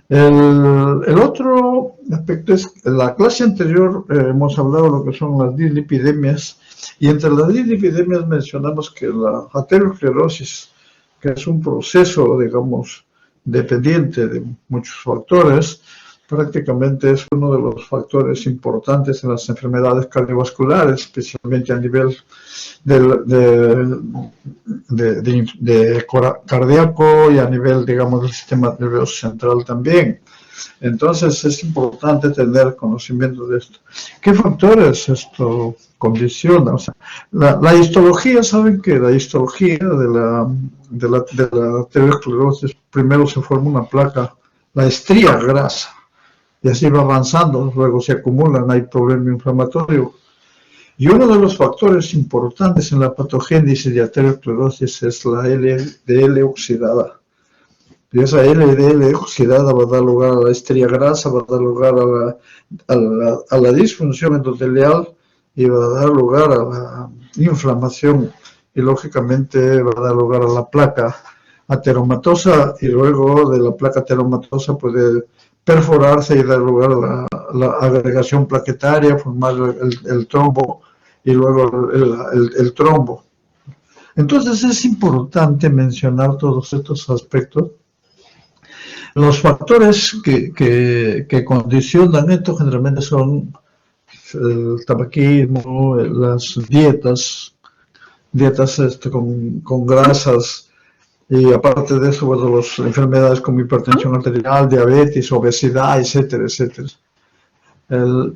El otro aspecto es, en la clase anterior hemos hablado de lo que son las dislipidemias, y entre las dislipidemias mencionamos que la aterosclerosis, que es un proceso, digamos, dependiente de muchos factores, prácticamente es uno de los factores importantes en las enfermedades cardiovasculares, especialmente a nivel de cardíaco y a nivel, digamos, del sistema nervioso central también. Entonces es importante tener conocimiento de esto. ¿Qué factores esto condiciona? O sea, la histología, saben que la histología de la aterosclerosis, primero se forma una placa, la estría grasa, y así va avanzando, luego se acumulan, hay problema inflamatorio. Y uno de los factores importantes en la patogénesis de aterosclerosis es la LDL oxidada. Y esa LDL oxidada va a dar lugar a la estría grasa, va a dar lugar a la disfunción endotelial y va a dar lugar a la inflamación y lógicamente va a dar lugar a la placa ateromatosa, y luego de la placa ateromatosa puede perforarse y dar lugar a la agregación plaquetaria, formar el trombo y luego el trombo. Entonces es importante mencionar todos estos aspectos. Los factores que condicionan esto generalmente son el tabaquismo, las dietas con grasas, y aparte de eso, bueno, las enfermedades como hipertensión arterial, diabetes, obesidad, etcétera, etcétera.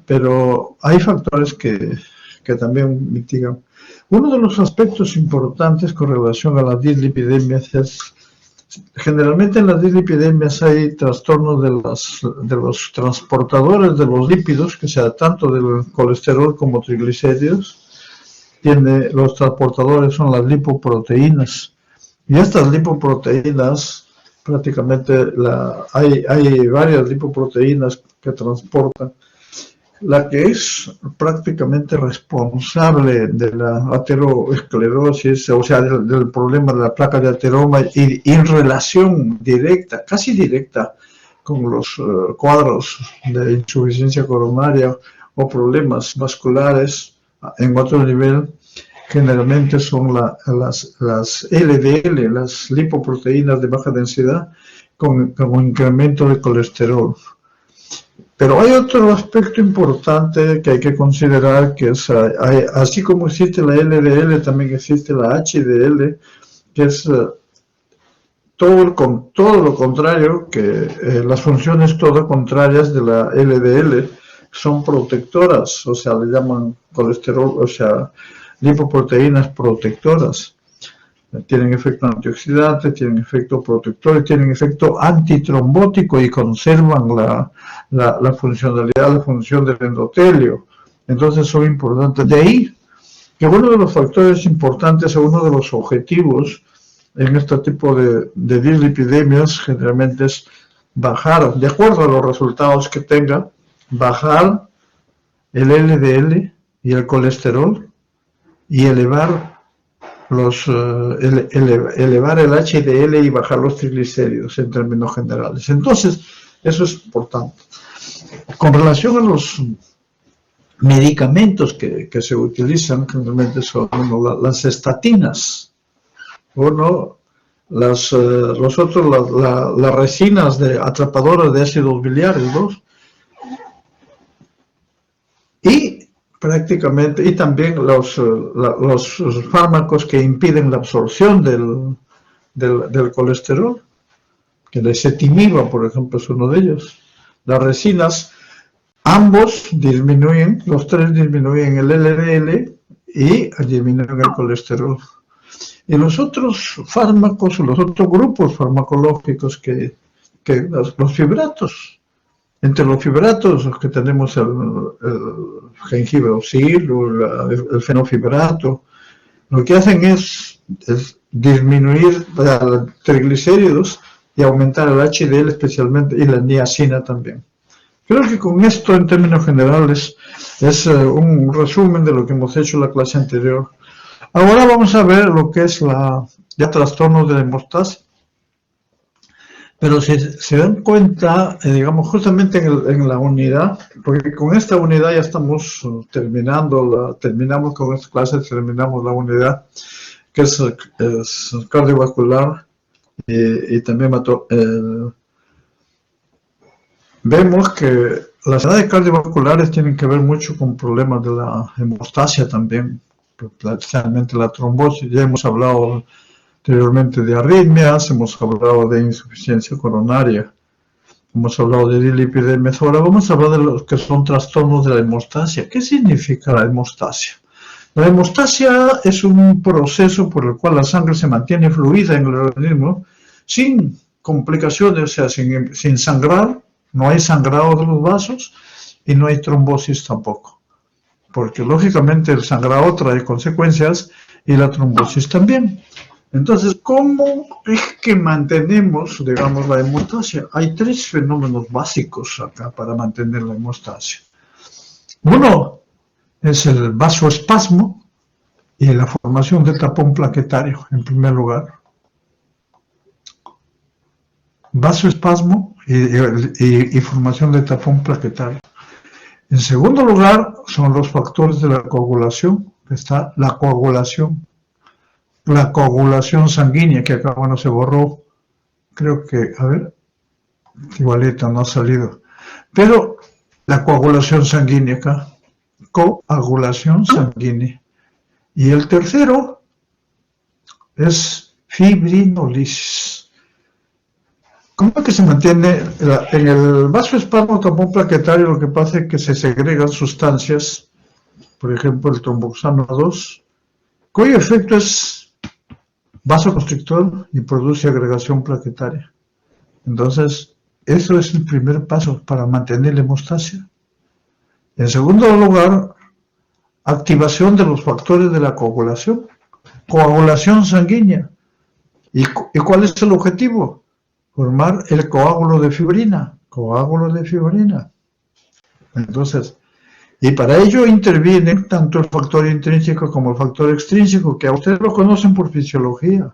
Pero hay factores que también mitigan. Uno de los aspectos importantes con relación a las dislipidemias es, generalmente en las dislipidemias hay trastornos de los transportadores de los lípidos, que sea tanto del colesterol como triglicéridos. Los transportadores son las lipoproteínas. Y estas lipoproteínas, prácticamente hay varias lipoproteínas que transportan. La que es prácticamente responsable de la aterosclerosis, o sea, del problema de la placa de ateroma, y en relación directa, casi directa, con los cuadros de insuficiencia coronaria o problemas vasculares en otro nivel, generalmente son las LDL, las lipoproteínas de baja densidad, con incremento de colesterol. Pero hay otro aspecto importante que hay que considerar, que es, así como existe la LDL, también existe la HDL, que es todo lo contrario, que las funciones todas contrarias de la LDL son protectoras, o sea, le llaman colesterol, o sea, lipoproteínas protectoras. Tienen efecto antioxidante, tienen efecto protector, tienen efecto antitrombótico y conservan la funcionalidad, la función del endotelio. Entonces son importantes. De ahí que uno de los factores importantes o uno de los objetivos en este tipo de dislipidemias generalmente es bajar, de acuerdo a los resultados que tenga, bajar el LDL y el colesterol y elevar el HDL y bajar los triglicéridos en términos generales. Entonces, eso es importante. Con relación a los medicamentos que se utilizan, generalmente son las estatinas, las resinas atrapadoras de ácidos biliares, ¿no? Y prácticamente, y también los fármacos que impiden la absorción del colesterol, que la ezetimiba, por ejemplo, es uno de ellos. Las resinas, ambos disminuyen, los tres disminuyen el LDL y disminuyen el colesterol. Y los otros fármacos, los otros grupos farmacológicos que los fibratos. Entre los fibratos que tenemos el jengibre oxil o el fenofibrato, lo que hacen es disminuir los triglicéridos y aumentar el HDL especialmente, y la niacina también. Creo que con esto, en términos generales, es un resumen de lo que hemos hecho en la clase anterior. Ahora vamos a ver lo que es ya trastornos de la hemostasia. Pero si se dan cuenta, digamos, justamente en la unidad, porque con esta unidad ya estamos terminamos con esta clase, terminamos la unidad, que es cardiovascular y también vemos que las enfermedades cardiovasculares tienen que ver mucho con problemas de la hemostasia también, especialmente la trombosis. Ya hemos hablado anteriormente de arritmias, hemos hablado de insuficiencia coronaria, hemos hablado de dilipidemia. Ahora vamos a hablar de los que son trastornos de la hemostasia. ¿Qué significa la hemostasia? La hemostasia es un proceso por el cual la sangre se mantiene fluida en el organismo sin complicaciones, o sea, sin sangrar, no hay sangrado de los vasos y no hay trombosis tampoco, porque lógicamente el sangrado trae consecuencias y la trombosis también. Entonces, ¿cómo es que mantenemos, digamos, la hemostasia? Hay tres fenómenos básicos acá para mantener la hemostasia. Uno es el vasoespasmo y la formación del tapón plaquetario, en primer lugar. Vasoespasmo y formación del tapón plaquetario. En segundo lugar, son los factores de la coagulación. Está la coagulación sanguínea, que acá, bueno, se borró. Creo que, a ver, igualita, no ha salido. Pero la coagulación sanguínea acá, coagulación sanguínea. Y el tercero es fibrinolisis. ¿Cómo es que se mantiene? En el vasoespasmo tapón plaquetario lo que pasa es que se segregan sustancias, por ejemplo el tromboxano 2, cuyo efecto es vasoconstrictor y produce agregación plaquetaria. Entonces, eso es el primer paso para mantener la hemostasia. En segundo lugar, activación de los factores de la coagulación sanguínea. ¿Y cuál es el objetivo? Formar el coágulo de fibrina. Entonces, y para ello intervienen tanto el factor intrínseco como el factor extrínseco, que a ustedes lo conocen por fisiología.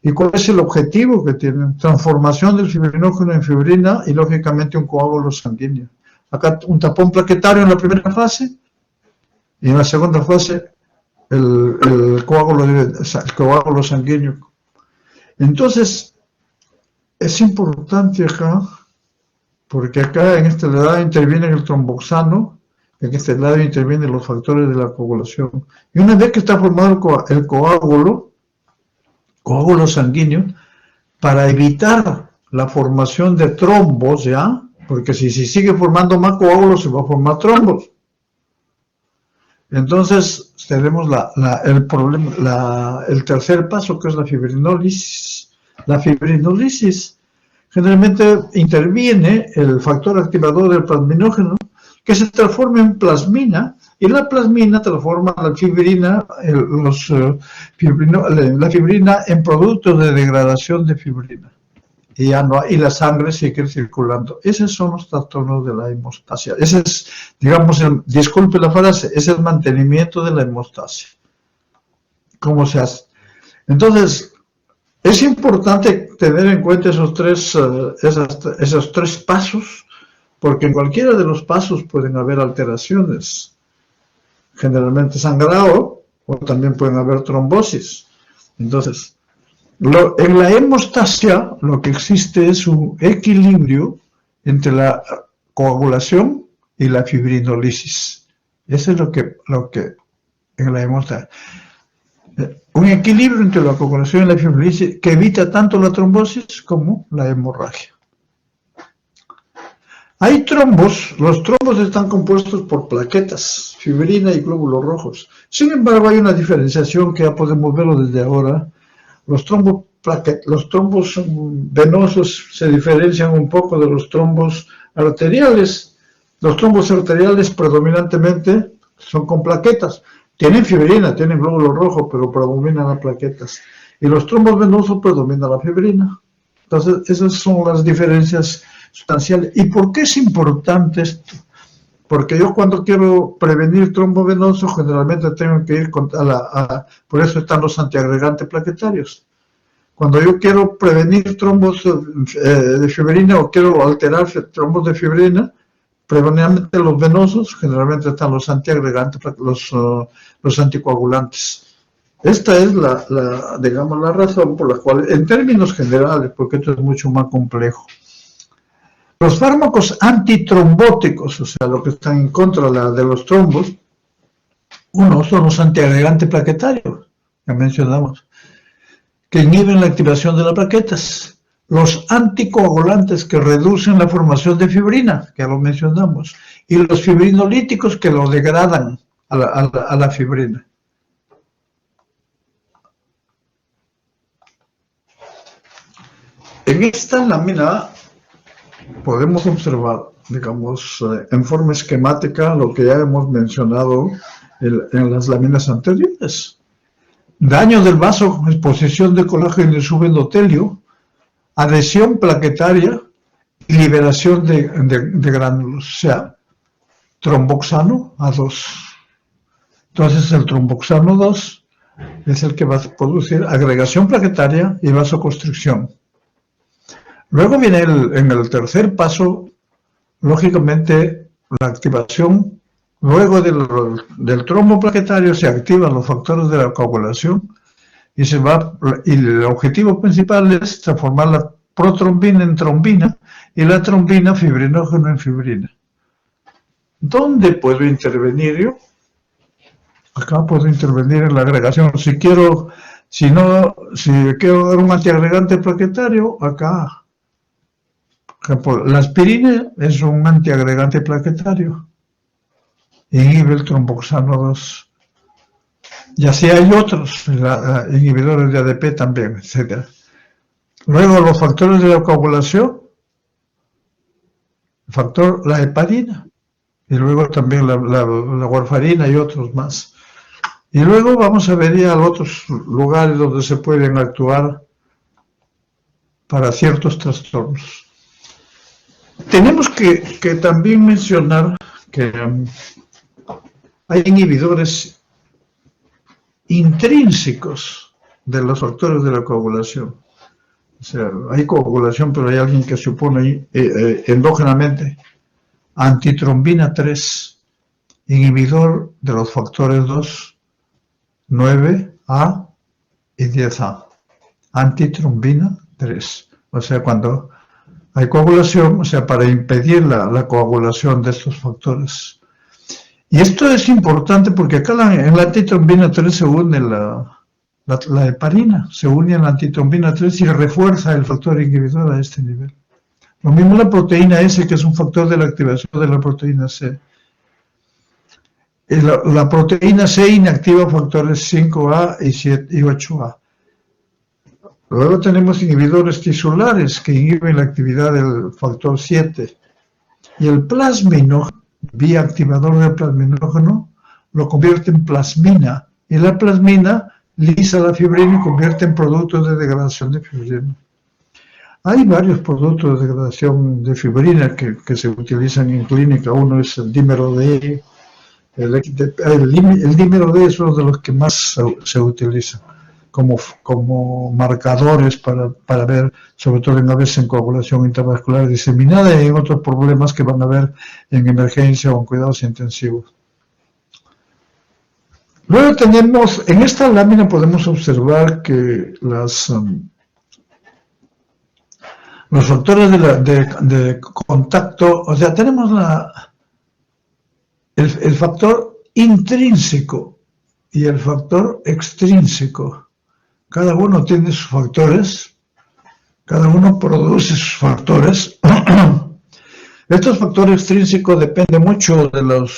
¿Y cuál es el objetivo que tienen? Transformación del fibrinógeno en fibrina y lógicamente un coágulo sanguíneo. Acá un tapón plaquetario en la primera fase y en la segunda fase el coágulo sanguíneo. Entonces, es importante acá, porque acá en este lado interviene el tromboxano, en este lado intervienen los factores de la coagulación. Y una vez que está formado el coágulo sanguíneo, para evitar la formación de trombos, ¿ya? Porque si sigue formando más coágulos, se va a formar trombos. Entonces, tenemos el tercer paso, que es la fibrinólisis. La fibrinólisis generalmente interviene el factor activador del plasminógeno, que se transforma en plasmina, y la plasmina transforma la fibrina en productos de degradación de fibrina. Y la sangre sigue circulando. Esos son los trastornos de la hemostasia. Ese es, digamos, disculpe la frase, es el mantenimiento de la hemostasia. ¿Cómo se hace? Entonces, es importante tener en cuenta esos tres pasos, porque en cualquiera de los pasos pueden haber alteraciones. Generalmente sangrado, o también pueden haber trombosis. Entonces, en la hemostasia lo que existe es un equilibrio entre la coagulación y la fibrinólisis. Eso es lo que en la hemostasia. Un equilibrio entre la coagulación y la fibrinólisis que evita tanto la trombosis como la hemorragia. Hay trombos, los trombos están compuestos por plaquetas, fibrina y glóbulos rojos. Sin embargo, hay una diferenciación que ya podemos verlo desde ahora. Los trombos venosos se diferencian un poco de los trombos arteriales. Los trombos arteriales predominantemente son con plaquetas. Tienen fibrina, tienen glóbulo rojo, pero predominan las plaquetas. Y los trombos venosos predominan la fibrina. Entonces, esas son las diferencias sustanciales. ¿Y por qué es importante esto? Porque yo cuando quiero prevenir trombo venoso, generalmente tengo que ir por eso están los antiagregantes plaquetarios. Cuando yo quiero prevenir trombos de fibrina o quiero alterar trombos de fibrina, predominantemente los venosos, generalmente están los antiagregantes, los anticoagulantes. Esta es digamos, la razón por la cual, en términos generales, porque esto es mucho más complejo, los fármacos antitrombóticos, o sea, los que están en contra de los trombos, uno son los antiagregantes plaquetarios, que mencionamos, que inhiben la activación de las plaquetas. Los anticoagulantes que reducen la formación de fibrina, que ya lo mencionamos, y los fibrinolíticos que lo degradan a la fibrina. En esta lámina podemos observar, digamos, en forma esquemática lo que ya hemos mencionado en las láminas anteriores. Daño del vaso, exposición de colágeno y subendotelio, adhesión plaquetaria y liberación de gránulos, o sea, tromboxano A2. Entonces el tromboxano 2 es el que va a producir agregación plaquetaria y vasoconstricción. Luego viene en el tercer paso, lógicamente, la activación. Luego del trombo plaquetario se activan los factores de la coagulación y el objetivo principal es transformar la protrombina en trombina y la trombina fibrinógeno en fibrina. ¿Dónde puedo intervenir yo? Acá puedo intervenir en la agregación. Si quiero dar un antiagregante plaquetario, acá. Por ejemplo, la aspirina es un antiagregante plaquetario. Inhibe el tromboxano 2. Y así hay otros inhibidores de ADP también, etc. Luego los factores de la coagulación, la heparina, y luego también la warfarina y otros más. Y luego vamos a ver ya otros lugares donde se pueden actuar para ciertos trastornos. Tenemos que también mencionar que hay inhibidores intrínsecos de los factores de la coagulación. O sea, hay coagulación, pero hay alguien que se opone endógenamente. Antitrombina 3, inhibidor de los factores 2, 9A y 10A. Antitrombina 3. O sea, cuando hay coagulación, o sea, para impedir la coagulación de estos factores. Y esto es importante porque acá en la antitrombina 3 se une la heparina, se une a la antitrombina 3 y refuerza el factor inhibidor a este nivel. Lo mismo la proteína S, que es un factor de la activación de la proteína C. La proteína C inactiva factores 5A y 8A. Luego tenemos inhibidores tisulares que inhiben la actividad del factor 7. Y el plasminógeno, vía activador del plasminógeno, lo convierte en plasmina. Y la plasmina lisa la fibrina y convierte en productos de degradación de fibrina. Hay varios productos de degradación de fibrina que se utilizan en clínica. Uno es el dímero D. El dímero D es uno de los que más se utilizan como marcadores para ver, sobre todo a veces en coagulación intravascular diseminada y en otros problemas que van a ver en emergencia o en cuidados intensivos. Luego tenemos, en esta lámina podemos observar que los factores de contacto, o sea, tenemos el factor intrínseco y el factor extrínseco. Cada uno tiene sus factores, cada uno produce sus factores. Estos factores extrínsecos dependen mucho del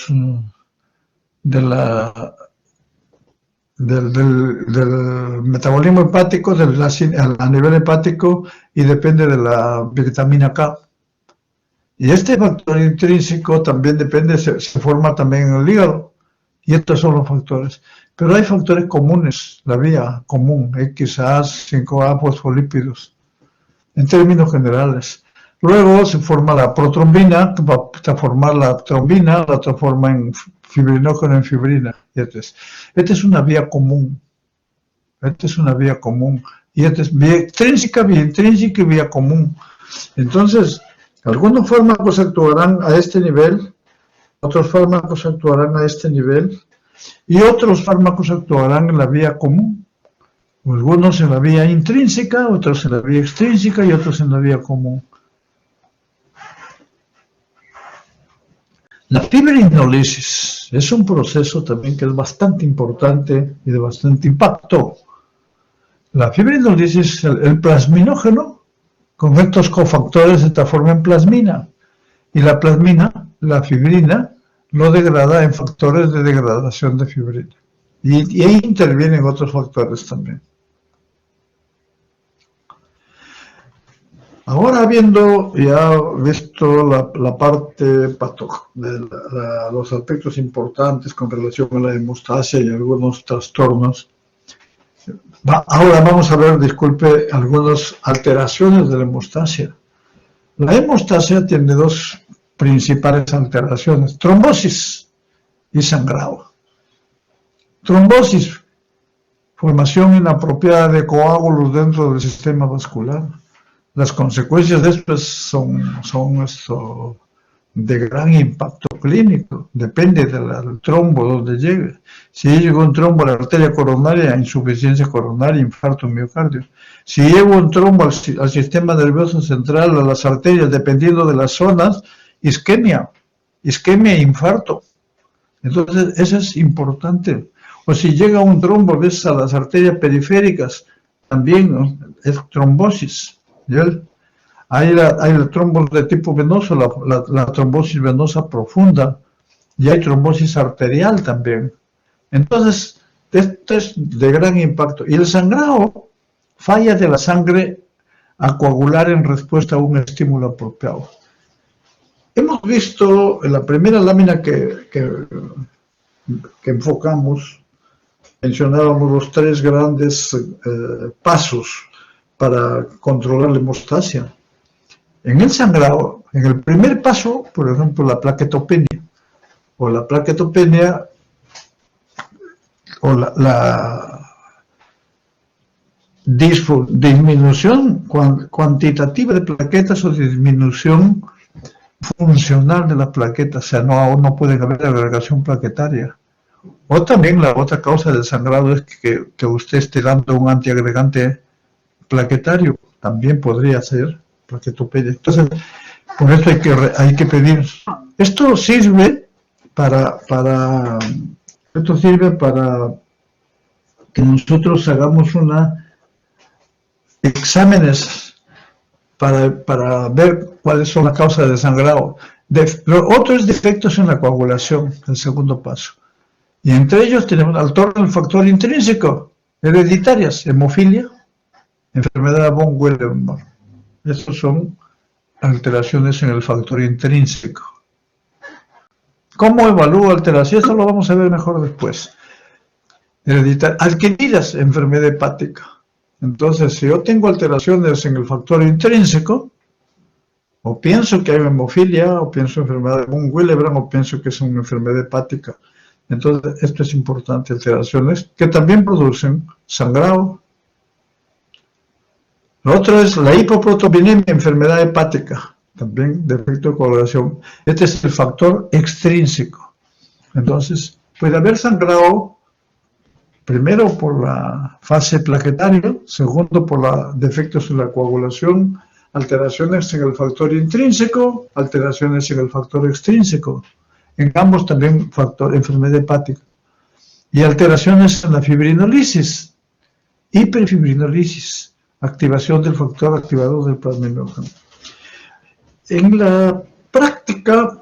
metabolismo hepático, a nivel hepático, y depende de la vitamina K. Y este factor intrínseco también depende, se forma también en el hígado. Y estos son los factores. Pero hay factores comunes, la vía común, XA, 5A, fosfolípidos, en términos generales. Luego se forma la protrombina, que va a formar la trombina, la transforma en fibrinógeno en fibrina. Esta es una vía común. Esta es una vía común. Y esta es vía extrínseca, vía intrínseca y vía común. Entonces, algunos fármacos actuarán a este nivel, otros fármacos actuarán a este nivel, y otros fármacos actuarán en la vía común. Algunos en la vía intrínseca, otros en la vía extrínseca y otros en la vía común. La fibrinólisis es un proceso también que es bastante importante y de bastante impacto. La fibrinólisis, el plasminógeno, con estos cofactores se transforma en plasmina. Y la plasmina, la fibrina, lo degrada en factores de degradación de fibrina. Y ahí intervienen otros factores también. Ahora, habiendo ya visto la parte de los aspectos importantes con relación a la hemostasia y algunos trastornos, ahora vamos a ver, disculpe, algunas alteraciones de la hemostasia. La hemostasia tiene dos principales alteraciones: trombosis y sangrado. Trombosis, formación inapropiada de coágulos dentro del sistema vascular. Las consecuencias de esto son de gran impacto clínico, depende del trombo donde llegue. Si llega un trombo a la arteria coronaria, insuficiencia coronaria, infarto miocardio. Si llega un trombo al sistema nervioso central, a las arterias, dependiendo de las zonas, isquemia e infarto. Entonces, eso es importante. O si llega un trombo a veces a las arterias periféricas, también, ¿no?, es trombosis. Hay la trombosis de tipo venoso, la trombosis venosa profunda, y hay trombosis arterial también. Entonces, esto es de gran impacto. Y el sangrado, falla de la sangre a coagular en respuesta a un estímulo apropiado. Hemos visto en la primera lámina que enfocamos, mencionábamos los tres grandes pasos para controlar la hemostasia. En el sangrado, en el primer paso, por ejemplo, la plaquetopenia, o la disminución cuantitativa de plaquetas o disminución funcional de las plaquetas, o sea, no puede haber agregación plaquetaria. O también la otra causa del sangrado es que usted esté dando un antiagregante plaquetario, también podría ser plaquetopenia. Entonces, por eso hay que pedir. Esto sirve para que nosotros hagamos exámenes para ver cuáles son las causas del sangrado. Lo otro es defectos en la coagulación, el segundo paso. Y entre ellos tenemos el factor intrínseco, hereditarias, hemofilia, enfermedad de von Willebrand. Estos son alteraciones en el factor intrínseco. ¿Cómo evalúo alteraciones? Eso lo vamos a ver mejor después. Adquiridas, enfermedad hepática. Entonces, si yo tengo alteraciones en el factor intrínseco, o pienso que hay hemofilia, o pienso en enfermedad de von Willebrand, o pienso que es una enfermedad hepática. Entonces, esto es importante, alteraciones que también producen sangrado. Lo otro es la hipoproteinemia, enfermedad hepática, también defecto de coagulación. Este es el factor extrínseco. Entonces, puede haber sangrado, primero por la fase plaquetaria, segundo por defectos en la coagulación, alteraciones en el factor intrínseco, alteraciones en el factor extrínseco. En ambos también enfermedad hepática. Y alteraciones en la fibrinólisis, hiperfibrinólisis, activación del factor activador del plasminógeno. En la práctica,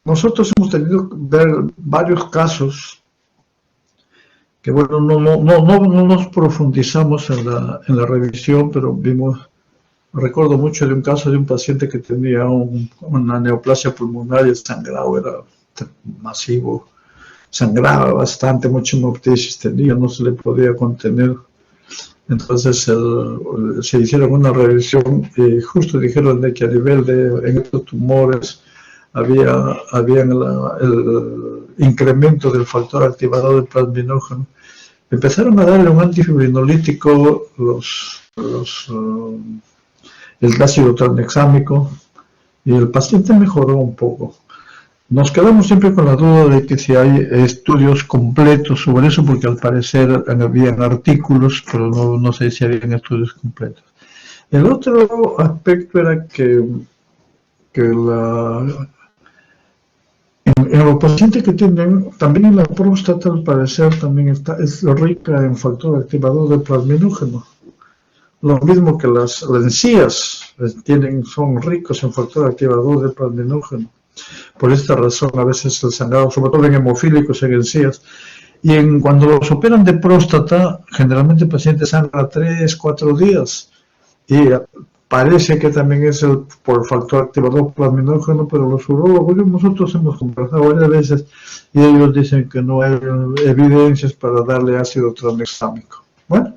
nosotros hemos tenido que ver varios casos que, bueno, no nos profundizamos en la revisión, pero recuerdo mucho de un caso de un paciente que tenía una neoplasia pulmonar y el sangrado era masivo, sangraba bastante, mucha hemoptisis tenía, no se le podía contener. Entonces se hicieron una revisión y justo dijeron de que a nivel en estos tumores había el incremento del factor activador del plasminógeno. empezaron a darle un antifibrinolítico, el ácido tranexámico, y el paciente mejoró un poco. Nos quedamos siempre con la duda de que si hay estudios completos sobre eso, porque al parecer habían artículos, pero no sé si habían estudios completos. El otro aspecto era que en los pacientes que tienen, también en la próstata al parecer también es rica en factor activador de plasminógeno. Lo mismo que las encías son ricos en factor activador de plasminógeno. Por esta razón a veces el sangrado, sobre todo en hemofílicos, en encías, y cuando los operan de próstata, generalmente el paciente sangra 3-4 días, y parece que también es por el factor activador plasminógeno, pero los urólogos, nosotros hemos conversado varias veces, y ellos dicen que no hay evidencias para darle ácido tranexámico. Bueno,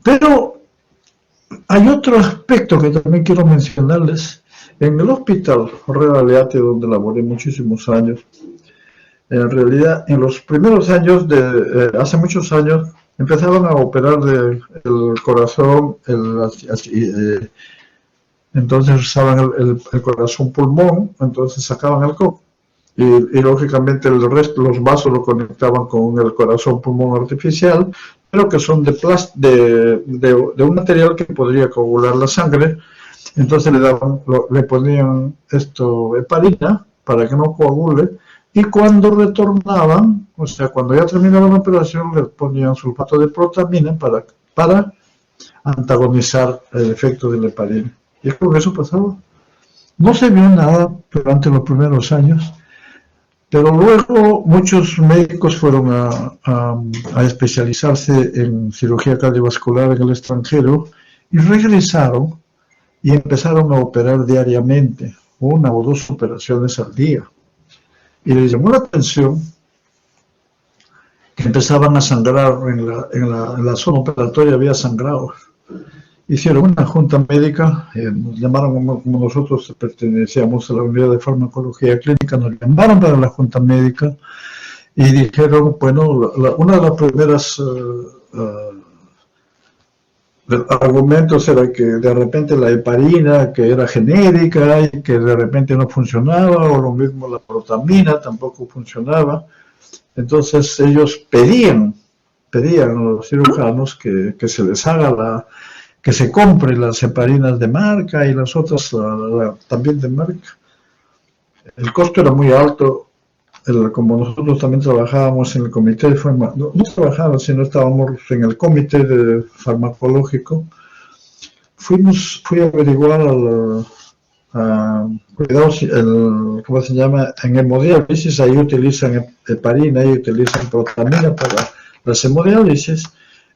pero hay otro aspecto que también quiero mencionarles. En el hospital Realeate, donde laboré muchísimos años, en realidad en los primeros años, hace muchos años, empezaban a operar el corazón, entonces usaban el corazón pulmón, entonces sacaban el coco. Y lógicamente el resto, los vasos lo conectaban con el corazón pulmón artificial, pero que son de un material que podría coagular la sangre. Entonces le ponían heparina para que no coagule, y cuando retornaban, o sea, cuando ya terminaban la operación, le ponían sulfato de protamina para antagonizar el efecto de la heparina. Y con eso pasaba. No se vio nada durante los primeros años, pero luego muchos médicos fueron a especializarse en cirugía cardiovascular en el extranjero y regresaron y empezaron a operar diariamente, 1 o 2 operaciones al día. Y les llamó la atención que empezaban a sangrar en la zona operatoria, había sangrados. Hicieron una junta médica, nos llamaron, como nosotros pertenecíamos a la unidad de farmacología clínica, nos llamaron para la junta médica y dijeron, bueno, una de las primeras argumentos era que de repente la heparina, que era genérica y que de repente no funcionaba, o lo mismo la protamina tampoco funcionaba. Entonces ellos pedían a los cirujanos que se les haga que se compre las heparinas de marca y las otras también de marca. El costo era muy alto. Como nosotros también trabajábamos en el comité de farmacológico, no trabajábamos, sino estábamos en el comité de farmacológico, fui a averiguar cuidados, ¿cómo se llama? En hemodiálisis, ahí utilizan heparina, ahí utilizan protamina para las hemodiálisis.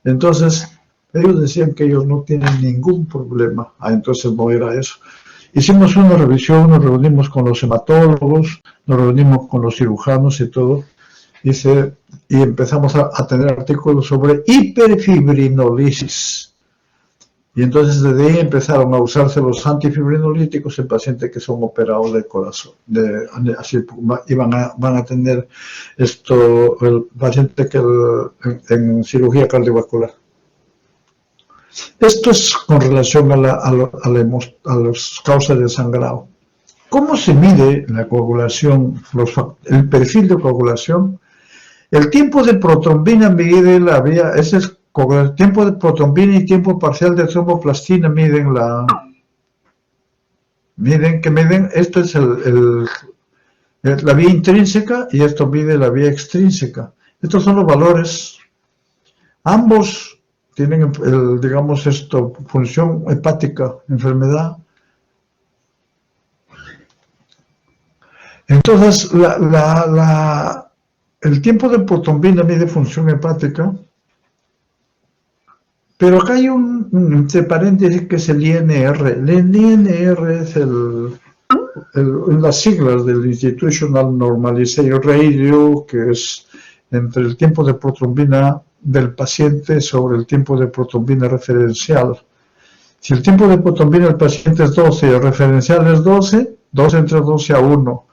Entonces, ellos decían que ellos no tienen ningún problema. Entonces no era eso. Hicimos una revisión, nos reunimos con los hematólogos, nos reunimos con los cirujanos y todo, y empezamos a tener artículos sobre hiperfibrinolisis. Y entonces desde ahí empezaron a usarse los antifibrinolíticos en pacientes que son operados de corazón. Van a tener el paciente en cirugía cardiovascular. Esto es con relación a las causas de sangrado. ¿Cómo se mide la coagulación, el perfil de coagulación? El tiempo de protrombina mide ese es el tiempo de protrombina y tiempo parcial de tromboplastina miden esto es la vía intrínseca y esto mide la vía extrínseca. Estos son los valores. Ambos tienen, digamos, función hepática, enfermedad. Entonces, el tiempo de protrombina mide función hepática, pero acá hay entre paréntesis que es el INR. El INR es las siglas del Institutional Normalization Radio, que es entre el tiempo de protrombina del paciente sobre el tiempo de protrombina referencial. Si el tiempo de protrombina del paciente es 12 y el referencial es 12 entre 12 a 1.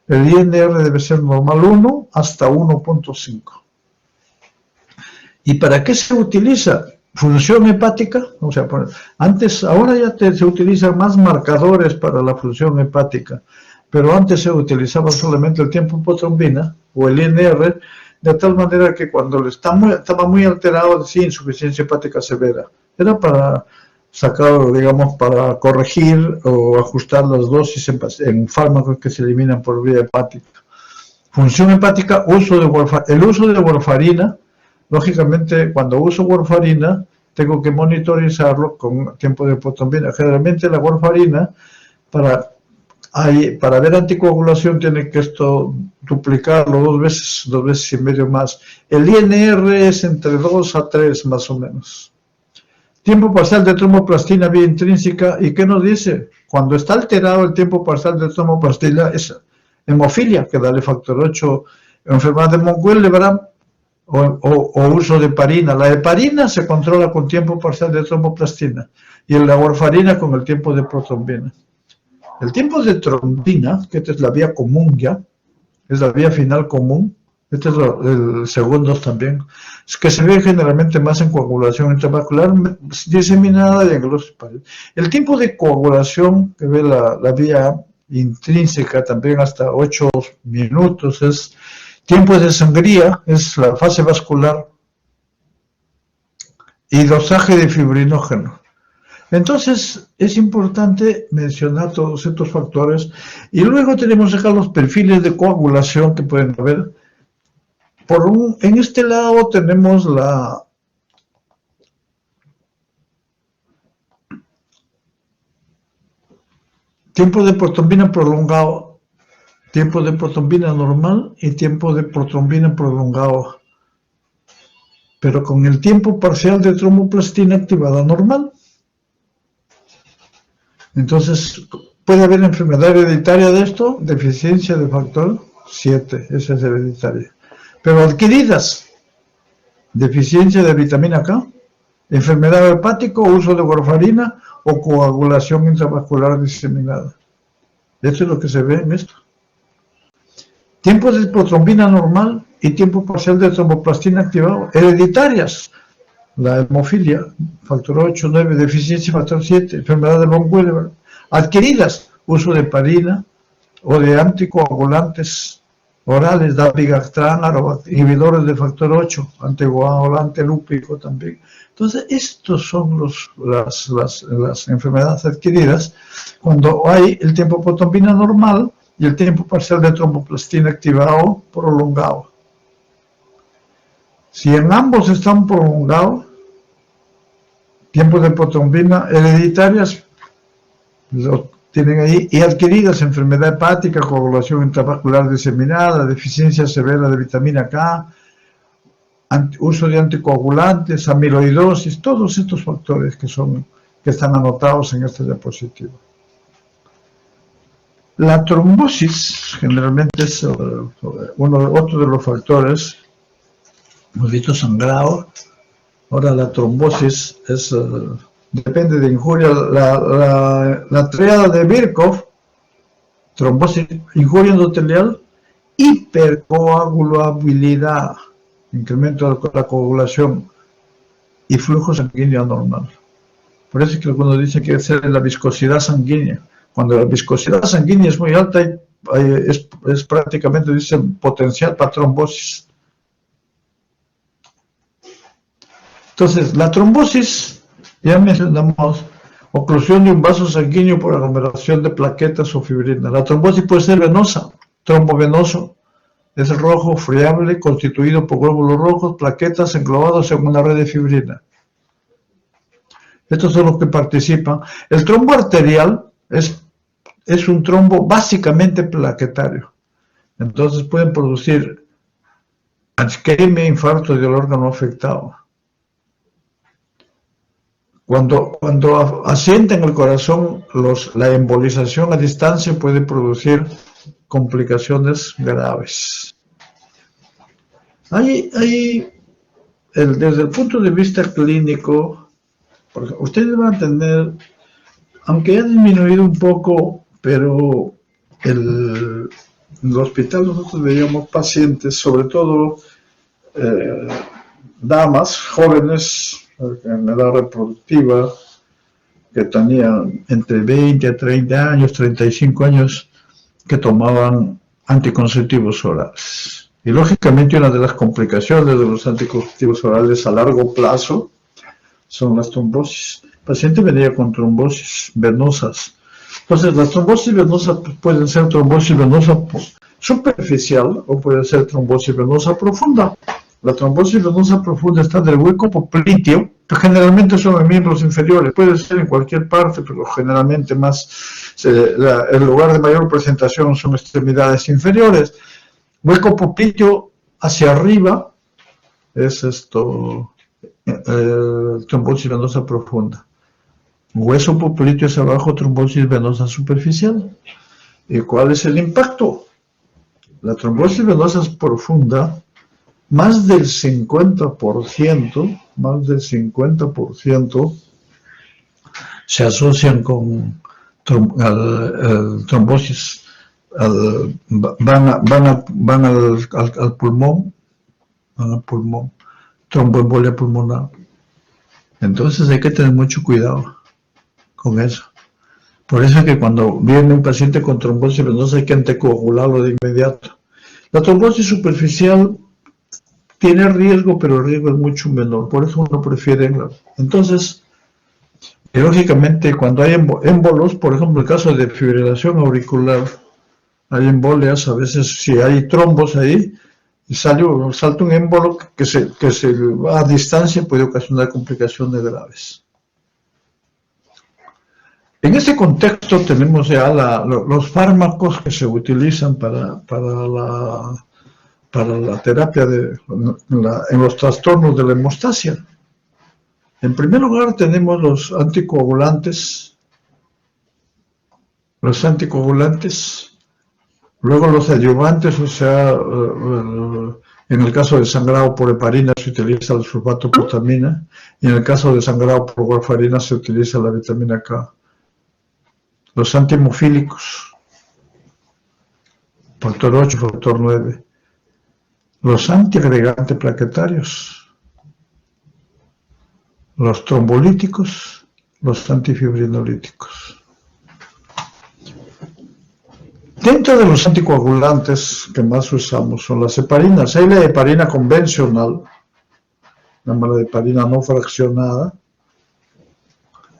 El INR debe ser normal 1 hasta 1.5. ¿Y para qué se utiliza? Función hepática, o sea, antes, ahora ya se utilizan más marcadores para la función hepática, pero antes se utilizaba solamente el tiempo hipotrombina o el INR, de tal manera que cuando estaba muy alterado, decía insuficiencia hepática severa. Era para sacar, digamos, para corregir o ajustar las dosis en fármacos que se eliminan por vía hepática. Función hepática, el uso de warfarina. Lógicamente, cuando uso warfarina, tengo que monitorizarlo con tiempo de hipotrombina. Generalmente la warfarina, para ver anticoagulación, tiene que duplicarlo dos veces y medio más. El INR es entre 2 a 3 más o menos. Tiempo parcial de tromboplastina vía intrínseca, ¿y qué nos dice? Cuando está alterado el tiempo parcial de tromboplastina es hemofilia, que da el factor 8, enfermedad de Mont-Guillibrand o uso de heparina. La heparina se controla con tiempo parcial de tromboplastina y la warfarina con el tiempo de protrombina. El tiempo de trombina, que esta es la vía común ya, es la vía final común, este es el segundos también, es que se ve generalmente más en coagulación intravascular diseminada y en glosis pálida. El tiempo de coagulación, que ve la vía intrínseca también hasta 8 minutos, es tiempo de sangría, es la fase vascular, y dosaje de fibrinógeno. Entonces, es importante mencionar todos estos factores. Y luego tenemos acá los perfiles de coagulación que pueden haber. En este lado tenemos tiempo de protrombina prolongado, tiempo de protrombina normal y tiempo de protrombina prolongado, pero con el tiempo parcial de tromboplastina activada normal. Entonces, ¿puede haber enfermedad hereditaria de esto? Deficiencia de factor 7, esa es hereditaria. Pero adquiridas, deficiencia de vitamina K, enfermedad hepática, uso de warfarina o coagulación intravascular diseminada. Esto es lo que se ve en esto. Tiempo de protrombina normal y tiempo parcial de tromboplastina activado. Hereditarias, la hemofilia, factor 8, 9, deficiencia factor 7, enfermedad de Mont-Guillibrand. Adquiridas, uso de heparina o de anticoagulantes orales, dabigatran, inhibidores de factor 8, anticoagulante lúpico también. Entonces, estos son las enfermedades adquiridas cuando hay el tiempo protrombina normal y el tiempo parcial de tromboplastina activado prolongado. Si en ambos están prolongados, tiempos de protrombina hereditarias, lo tienen ahí, y adquiridas, enfermedad hepática, coagulación intravascular diseminada, deficiencia severa de vitamina K, uso de anticoagulantes, amiloidosis, todos estos factores que están anotados en este diapositivo. La trombosis generalmente es otro de los factores. Hemos visto sangrado. Ahora la trombosis depende de injuria. La tríada de Birkhoff, trombosis, injuria endotelial, hipercoagulabilidad, incremento de la coagulación y flujo sanguíneo anormal. Por eso es que algunos dicen que es la viscosidad sanguínea. Cuando la viscosidad sanguínea es muy alta, es prácticamente, dicen, potencial para trombosis. Entonces, la trombosis, ya mencionamos, oclusión de un vaso sanguíneo por aglomeración de plaquetas o fibrina. La trombosis puede ser venosa, trombovenoso, es rojo, friable, constituido por glóbulos rojos, plaquetas englobados en una red de fibrina. Estos son los que participan. El trombo arterial es un trombo básicamente plaquetario. Entonces pueden producir isquemia, infarto del órgano afectado. Cuando asienta en el corazón, la embolización a distancia puede producir complicaciones graves. Desde el punto de vista clínico, ustedes van a tener, aunque ha disminuido un poco, pero en el hospital nosotros veíamos pacientes, sobre todo damas jóvenes en la edad reproductiva que tenían entre 20 a 30 años, 35 años, que tomaban anticonceptivos orales. Y lógicamente una de las complicaciones de los anticonceptivos orales a largo plazo son las trombosis. El paciente venía con trombosis venosas. Entonces, las trombosis venosas pueden ser trombosis venosa superficial o puede ser trombosis venosa profunda. La trombosis venosa profunda está en el hueco popliteo, que generalmente son en miembros inferiores, puede ser en cualquier parte, pero generalmente el lugar de mayor presentación son extremidades inferiores. Hueco popliteo hacia arriba es trombosis venosa profunda. Hueso popliteo hacia abajo, trombosis venosa superficial. ¿Y cuál es el impacto? La trombosis venosa profunda, más del 50% se asocian con trombosis, van al pulmón, tromboembolia pulmonar. Entonces hay que tener mucho cuidado con eso. Por eso es que cuando viene un paciente con trombosis venosa hay que anticoagularlo de inmediato. La trombosis superficial tiene riesgo, pero el riesgo es mucho menor, por eso uno prefiere. Entonces, lógicamente, cuando hay émbolos, por ejemplo, el caso de fibrilación auricular, hay embolias, a veces si hay trombos ahí, y salta un émbolo que se va a distancia, puede ocasionar complicaciones graves. En ese contexto tenemos ya los fármacos que se utilizan para la terapia en los trastornos de la hemostasia. En primer lugar tenemos los anticoagulantes, luego los adyuvantes, o sea, en el caso de sangrado por heparina se utiliza el sulfato potamina, y en el caso de sangrado por warfarina se utiliza la vitamina K. Los antihemofílicos, factor 8, factor 9. Los antiagregantes plaquetarios, los trombolíticos, los antifibrinolíticos. Dentro de los anticoagulantes que más usamos son las heparinas. Hay la heparina convencional, la heparina no fraccionada.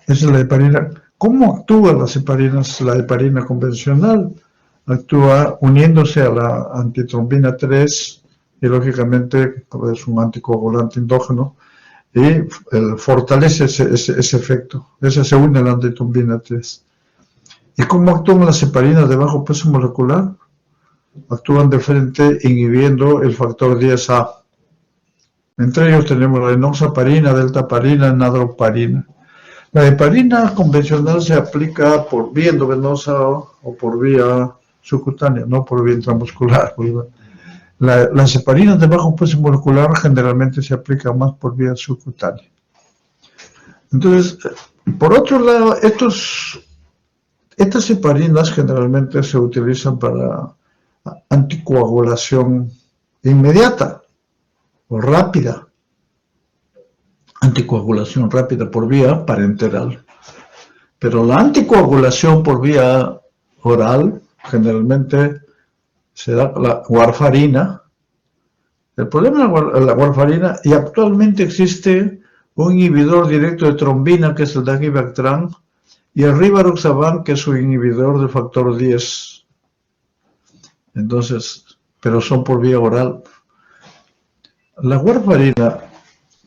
Esa es la heparina. ¿Cómo actúan las heparinas? La heparina convencional actúa uniéndose a la antitrombina 3 y lógicamente es un anticoagulante endógeno y fortalece ese efecto. Esa se une a la antitrombina 3. ¿Y cómo actúan las heparinas de bajo peso molecular? Actúan de frente inhibiendo el factor 10A. Entre ellos tenemos la enoxaparina, deltaparina, nadroparina. La heparina convencional se aplica por vía endovenosa o por vía subcutánea, no por vía intramuscular. Las heparinas de bajo peso molecular generalmente se aplican más por vía subcutánea. Entonces, por otro lado, estas heparinas generalmente se utilizan para anticoagulación inmediata o rápida. Anticoagulación rápida por vía parenteral. Pero la anticoagulación por vía oral generalmente se da la warfarina. El problema de la warfarina, y actualmente existe un inhibidor directo de trombina que es el Dagibactran y el Rivaroxaban que es un inhibidor del factor 10. Entonces, pero son por vía oral. La warfarina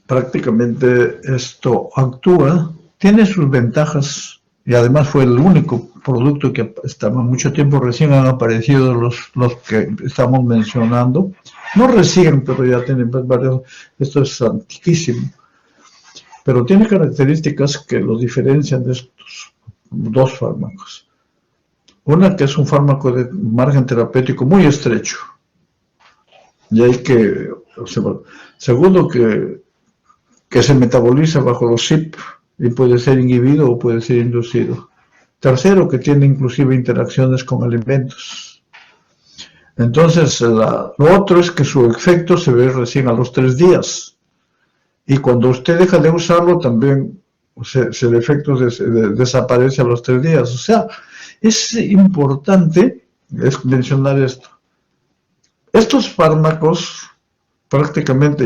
prácticamente esto actúa, tiene sus ventajas y además fue el único producto que estaba mucho tiempo recién han aparecido los que estamos mencionando, no recién, pero ya tienen varios, esto es antiquísimo, pero tiene características que lo diferencian de estos dos fármacos. Una que es un fármaco de margen terapéutico muy estrecho, y hay que observar. Segundo, que se metaboliza bajo los CYP y puede ser inhibido o puede ser inducido. Tercero, que tiene inclusive interacciones con alimentos. Entonces, lo otro es que su efecto se ve recién a los 3 días. y cuando usted deja de usarlo también el efecto desaparece a los 3 días. O sea, es importante mencionar esto. Estos fármacos prácticamente,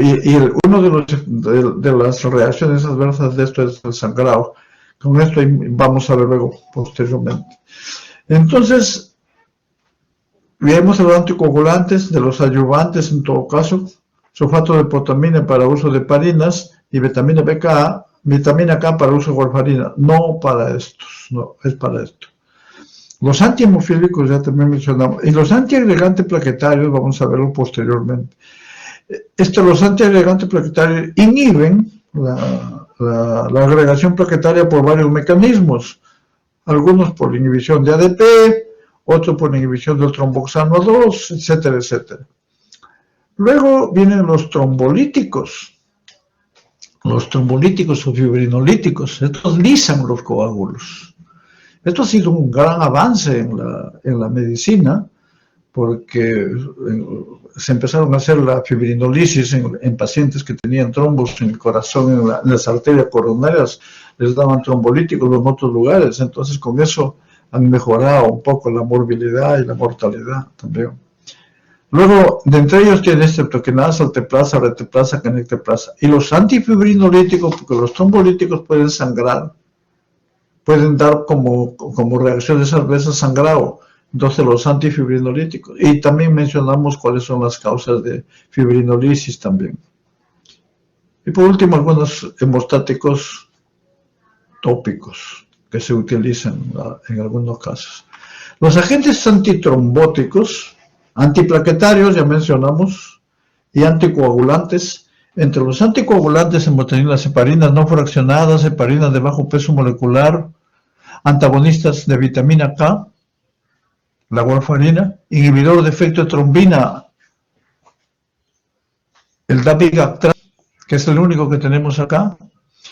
uno de las reacciones adversas de esto es el sangrado. Con esto vamos a ver luego posteriormente. Entonces, vemos los anticoagulantes, de los ayudantes en todo caso, sulfato de potamina para uso de heparinas y vitamina K para uso de warfarina. No para estos, no, es para esto. Los antihemofílicos ya también mencionamos, y los antiagregantes plaquetarios, vamos a verlo posteriormente. Los antiagregantes plaquetarios inhiben la agregación plaquetaria por varios mecanismos, algunos por inhibición de ADP, otros por inhibición del tromboxano 2, etcétera, etcétera. Luego vienen los trombolíticos o fibrinolíticos. Estos lisan los coágulos. Esto ha sido un gran avance en la medicina, porque se empezaron a hacer la fibrinolisis en pacientes que tenían trombos en el corazón, en las arterias coronarias, les daban trombolíticos en otros lugares. Entonces, con eso han mejorado un poco la morbilidad y la mortalidad también. Luego, de entre ellos tiene streptokinasa, alteplasa, reteplasa, canecteplasa. Y los antifibrinolíticos, porque los trombolíticos pueden sangrar, pueden dar como reacciones adversas sangrado. Entonces, los antifibrinolíticos. Y también mencionamos cuáles son las causas de fibrinolisis también. Y por último, algunos hemostáticos tópicos que se utilizan en algunos casos. Los agentes antitrombóticos, antiplaquetarios, ya mencionamos, y anticoagulantes. Entre los anticoagulantes hemos tenido las heparinas no fraccionadas, heparinas de bajo peso molecular, antagonistas de vitamina K, la warfarina, inhibidor de efecto de trombina, el dabigatran, que es el único que tenemos acá,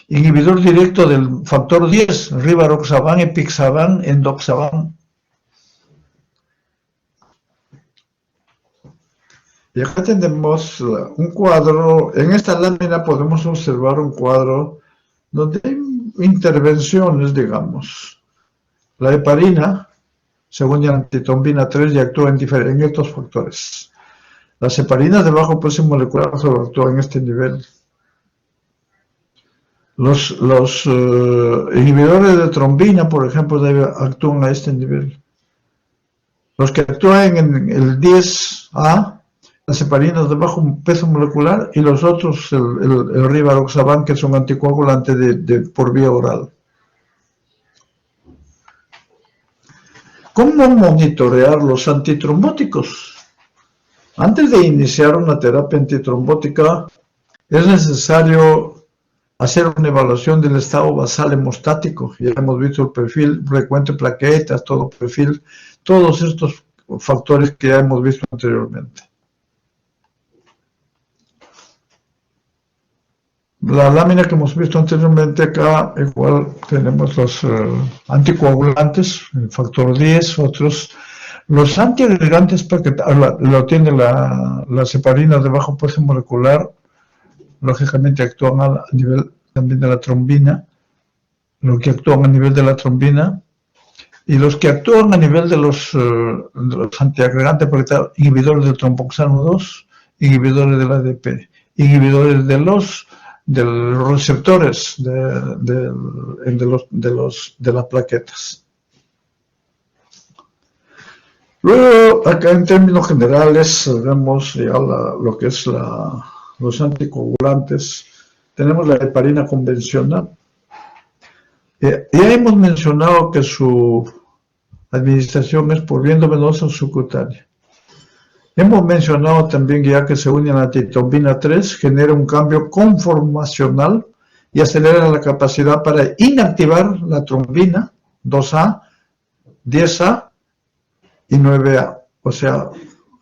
inhibidor directo del factor 10, rivaroxaban, epixaban, endoxaban. Y acá tenemos un cuadro, en esta lámina podemos observar un cuadro donde hay intervenciones, digamos. La heparina, según la antitrombina 3, ya actúa en estos factores. Las heparinas de bajo peso molecular solo actúan en este nivel. Los inhibidores de trombina, por ejemplo, actúan a este nivel. Los que actúan en el 10A, las heparinas de bajo peso molecular, y los otros, el rivaroxaban, que son anticoagulantes por vía oral. ¿Cómo monitorear los antitrombóticos? Antes de iniciar una terapia antitrombótica, es necesario hacer una evaluación del estado basal hemostático. Ya hemos visto el perfil frecuente de plaquetas, todo perfil, todos estos factores que ya hemos visto anteriormente. La lámina que hemos visto anteriormente acá, igual tenemos los anticoagulantes, el factor 10, otros. Los antiagregantes plaquetarios, lo tienen las heparinas de bajo peso molecular, lógicamente actúan a nivel también de la trombina, los que actúan a nivel de la trombina, y los que actúan a nivel de los antiagregantes plaquetarios, inhibidores del tromboxano 2, inhibidores del ADP, inhibidores de los receptores de las plaquetas. Luego, acá en términos generales, vemos ya lo que es los anticoagulantes. Tenemos la heparina convencional. Ya hemos mencionado que su administración es por vía endovenosa o subcutánea. Hemos mencionado también ya que se une a la antitrombina 3, genera un cambio conformacional y acelera la capacidad para inactivar la trombina 2A, 10A y 9A. O sea,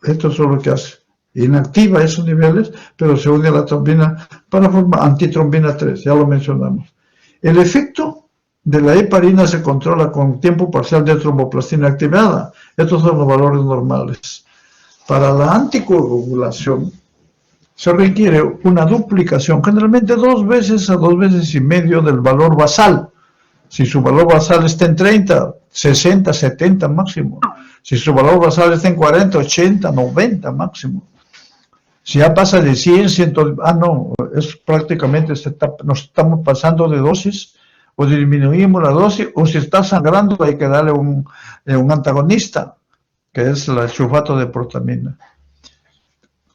esto es lo que hace. Inactiva esos niveles, pero se une a la trombina para formar antitrombina 3, ya lo mencionamos. El efecto de la heparina se controla con tiempo parcial de tromboplastina activada. Estos son los valores normales. Para la anticoagulación, se requiere una duplicación, generalmente 2 veces a 2 veces y medio del valor basal. Si su valor basal está en 30, 60, 70 máximo. Si su valor basal está en 40, 80, 90 máximo. Si ya pasa de 100, 100, no, es prácticamente nos estamos pasando de dosis, o disminuimos la dosis, o si está sangrando hay que darle un antagonista, que es el sulfato de protamina.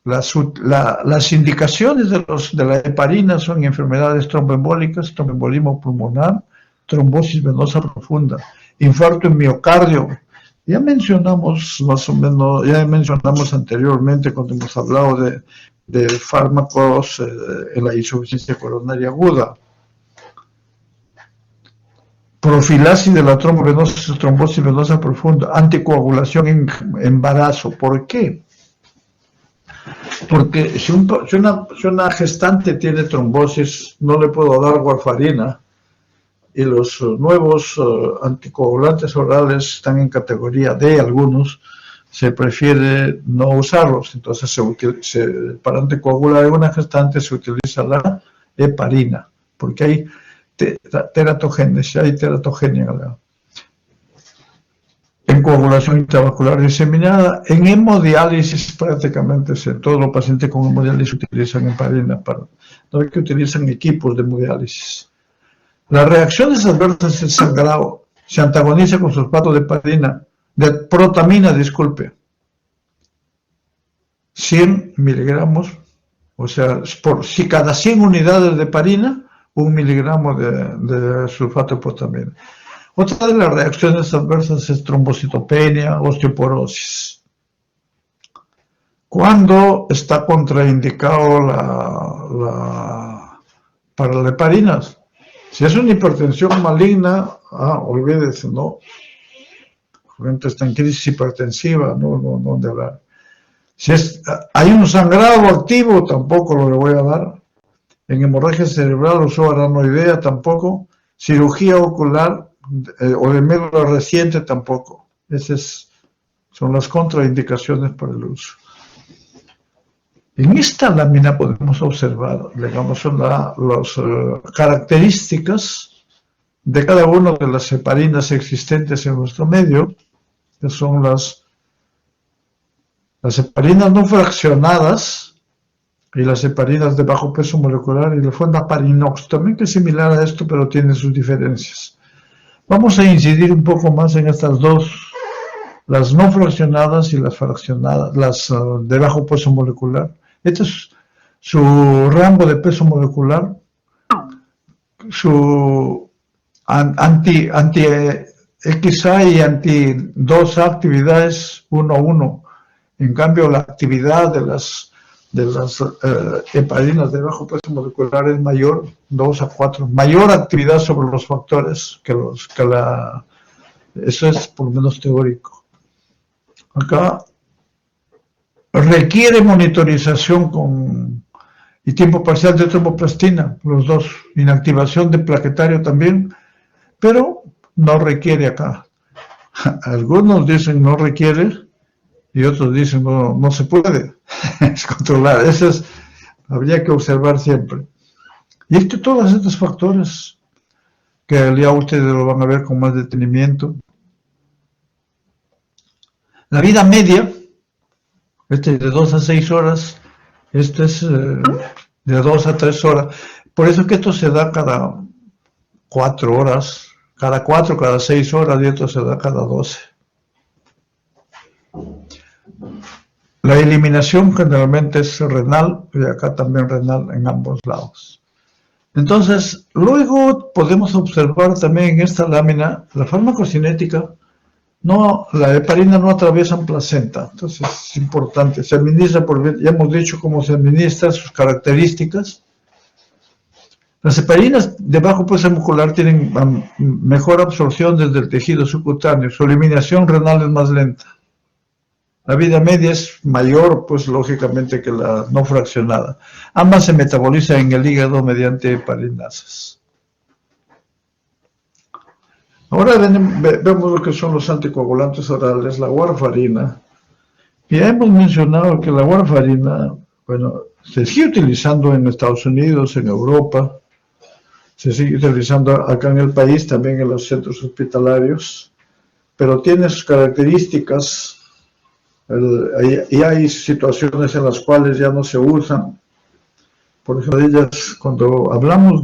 Las indicaciones de la heparina son enfermedades tromboembólicas, tromboembolismo pulmonar, trombosis venosa profunda, infarto en miocardio. Ya mencionamos más o menos, ya mencionamos anteriormente cuando hemos hablado de fármacos en la insuficiencia coronaria aguda. Profilaxis de la trombosis venosa profunda, anticoagulación en embarazo. ¿Por qué? Porque si una gestante tiene trombosis, no le puedo dar warfarina, y los nuevos anticoagulantes orales están en categoría D, algunos, se prefiere no usarlos. Entonces, para anticoagular en una gestante se utiliza la heparina, porque hay teratogenia. En coagulación intravascular diseminada, en hemodiálisis prácticamente todos los pacientes con hemodiálisis utilizan heparina, no hay que utilizan equipos de hemodiálisis. Las reacciones adversas del sangrado se antagoniza con sulfato de protamina, 100 miligramos, o sea, si cada 100 unidades de heparina, 1 miligramo de sulfato de protamina. Otra de las reacciones adversas es trombocitopenia, osteoporosis. ¿Cuándo está contraindicado para las heparinas? Si es una hipertensión maligna, olvídese, ¿no? La gente está en crisis hipertensiva, no de hablar. Si hay un sangrado activo, tampoco lo le voy a dar. En hemorragia cerebral o subaranoidea, tampoco. Cirugía ocular o de médula reciente, tampoco. Esas son las contraindicaciones para el uso. En esta lámina podemos observar, digamos, las características de cada una de las heparinas existentes en nuestro medio, que son las heparinas no fraccionadas y las heparinas de bajo peso molecular y la fondaparinox, también que es similar a esto, pero tiene sus diferencias. Vamos a incidir un poco más en estas dos, las no fraccionadas y las fraccionadas, las de bajo peso molecular. Este es su rango de peso molecular, su anti-XA y anti-2A actividades 1:1. En cambio, la actividad de las heparinas de bajo peso molecular es mayor, 2:4. Mayor actividad sobre los factores eso es por lo menos teórico. Acá requiere monitorización y tiempo parcial de tromboplastina, los dos, inactivación de plaquetario también, pero no requiere acá. Algunos dicen no requiere y otros dicen no se puede controlar. Habría que observar siempre. Y es que todos estos factores, que ya ustedes lo van a ver con más detenimiento. La vida media, este es de 2 a 6 horas, este es de 2 a 3 horas. Por eso es que esto se da cada 4 horas, cada 4, cada 6 horas, y esto se da cada 12. La eliminación generalmente es renal, y acá también renal en ambos lados. Entonces, luego podemos observar también en esta lámina la farmacocinética. La heparina no atraviesa placenta, entonces es importante. Se administra ya hemos dicho cómo se administra, sus características. Las heparinas de bajo peso molecular tienen mejor absorción desde el tejido subcutáneo, su eliminación renal es más lenta. La vida media es mayor, pues lógicamente, que la no fraccionada. Ambas se metabolizan en el hígado mediante heparinasas. Ahora vemos lo que son los anticoagulantes orales, la warfarina. Ya hemos mencionado que la warfarina, bueno, Se sigue utilizando en Estados Unidos, en Europa, se sigue utilizando acá en el país, también en los centros hospitalarios, pero tiene sus características. Y hay situaciones en las cuales ya no se usan. Por ejemplo, de ellas, cuando hablamos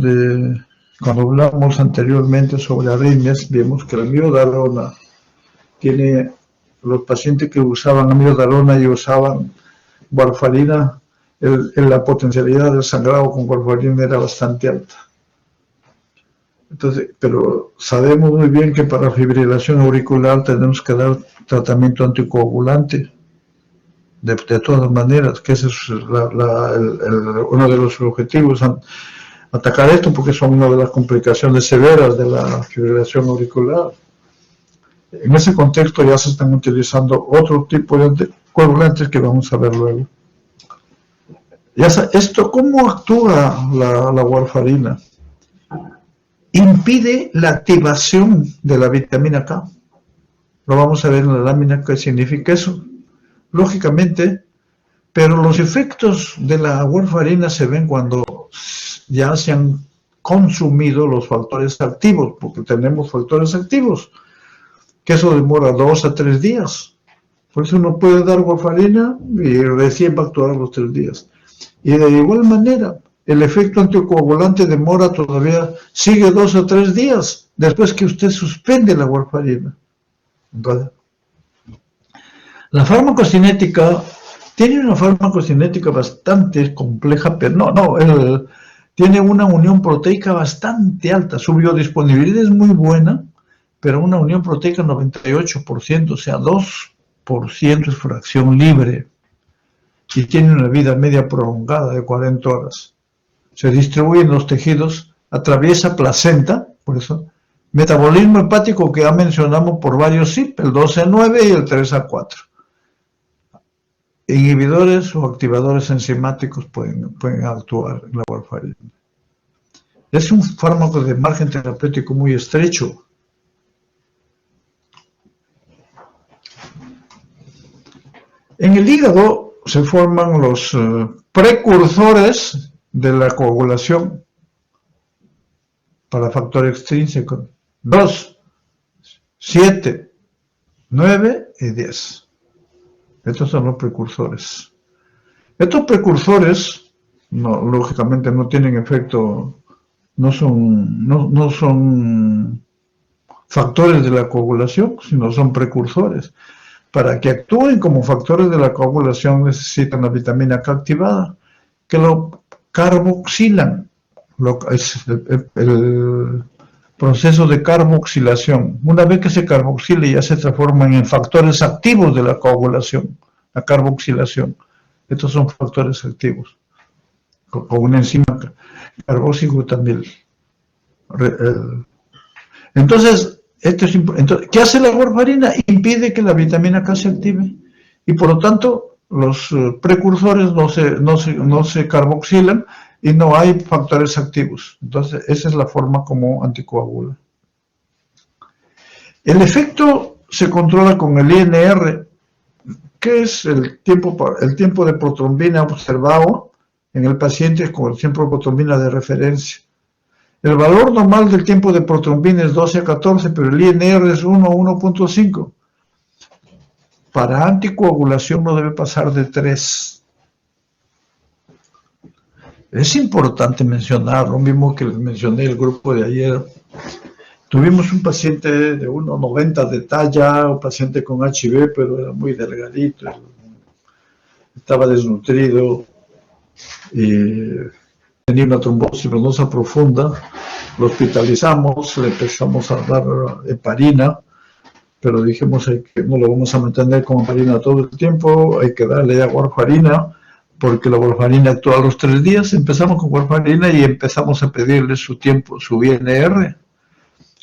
anteriormente sobre arritmias, vimos que la amiodarona tiene, los pacientes que usaban amiodarona y usaban warfarina, la potencialidad del sangrado con warfarina era bastante alta. Entonces, pero sabemos muy bien que para fibrilación auricular tenemos que dar tratamiento anticoagulante. De todas maneras, que ese es uno de los objetivos, atacar esto, porque son una de las complicaciones severas de la fibrilación auricular. En ese contexto ya se están utilizando otro tipo de anticoagulantes que vamos a ver luego. ¿Cómo actúa la warfarina? Impide la activación de la vitamina K. Lo vamos a ver en la lámina qué significa eso. Lógicamente, pero los efectos de la warfarina se ven cuando ya se han consumido los factores activos, porque tenemos factores activos, que eso demora 2 a 3 días. Por eso uno puede dar warfarina y recién va a actuar a los 3 días. Y de igual manera, el efecto anticoagulante demora todavía, sigue 2 a 3 días después que usted suspende la warfarina. ¿Vale? La farmacocinética tiene una farmacocinética bastante compleja, pero tiene una unión proteica bastante alta. Su biodisponibilidad es muy buena, pero una unión proteica 98%, o sea, 2% es fracción libre. Y tiene una vida media prolongada de 40 horas. Se distribuye en los tejidos, atraviesa placenta, por eso, metabolismo hepático que ya mencionamos por varios CYP, el 12A9 y el 3A4. Inhibidores o activadores enzimáticos pueden actuar en la warfarina. Es un fármaco de margen terapéutico muy estrecho. En el hígado se forman los precursores de la coagulación para factor extrínseco. 2, 7, 9 y 10. Estos son los precursores. Estos precursores, lógicamente, no tienen efecto, no son factores de la coagulación, sino son precursores. Para que actúen como factores de la coagulación necesitan la vitamina K activada, que lo carboxilan. Es el proceso de carboxilación. Una vez que se carboxila ya se transforman en factores activos de la coagulación, la carboxilación. Estos son factores activos, con una enzima carboxiglutamil. Entonces, ¿qué hace la warfarina? Impide que la vitamina K se active y por lo tanto los precursores no se carboxilan y no hay factores activos. Entonces, esa es la forma como anticoagula. El efecto se controla con el INR, que es el tiempo de protrombina observado en el paciente con el tiempo de protrombina de referencia. El valor normal del tiempo de protrombina es 12 a 14, pero el INR es 1 a 1.5. Para anticoagulación no debe pasar de 3. Es importante mencionar, lo mismo que les mencioné el grupo de ayer. Tuvimos un paciente de 1,90 de talla, un paciente con HIV, pero era muy delgadito, estaba desnutrido y tenía una trombosis venosa profunda. Lo hospitalizamos, le empezamos a dar heparina, pero dijimos que no lo vamos a mantener con heparina todo el tiempo, hay que darle ya warfarina, porque la warfarina actúa a los 3 días. Empezamos con warfarina y empezamos a pedirle su INR.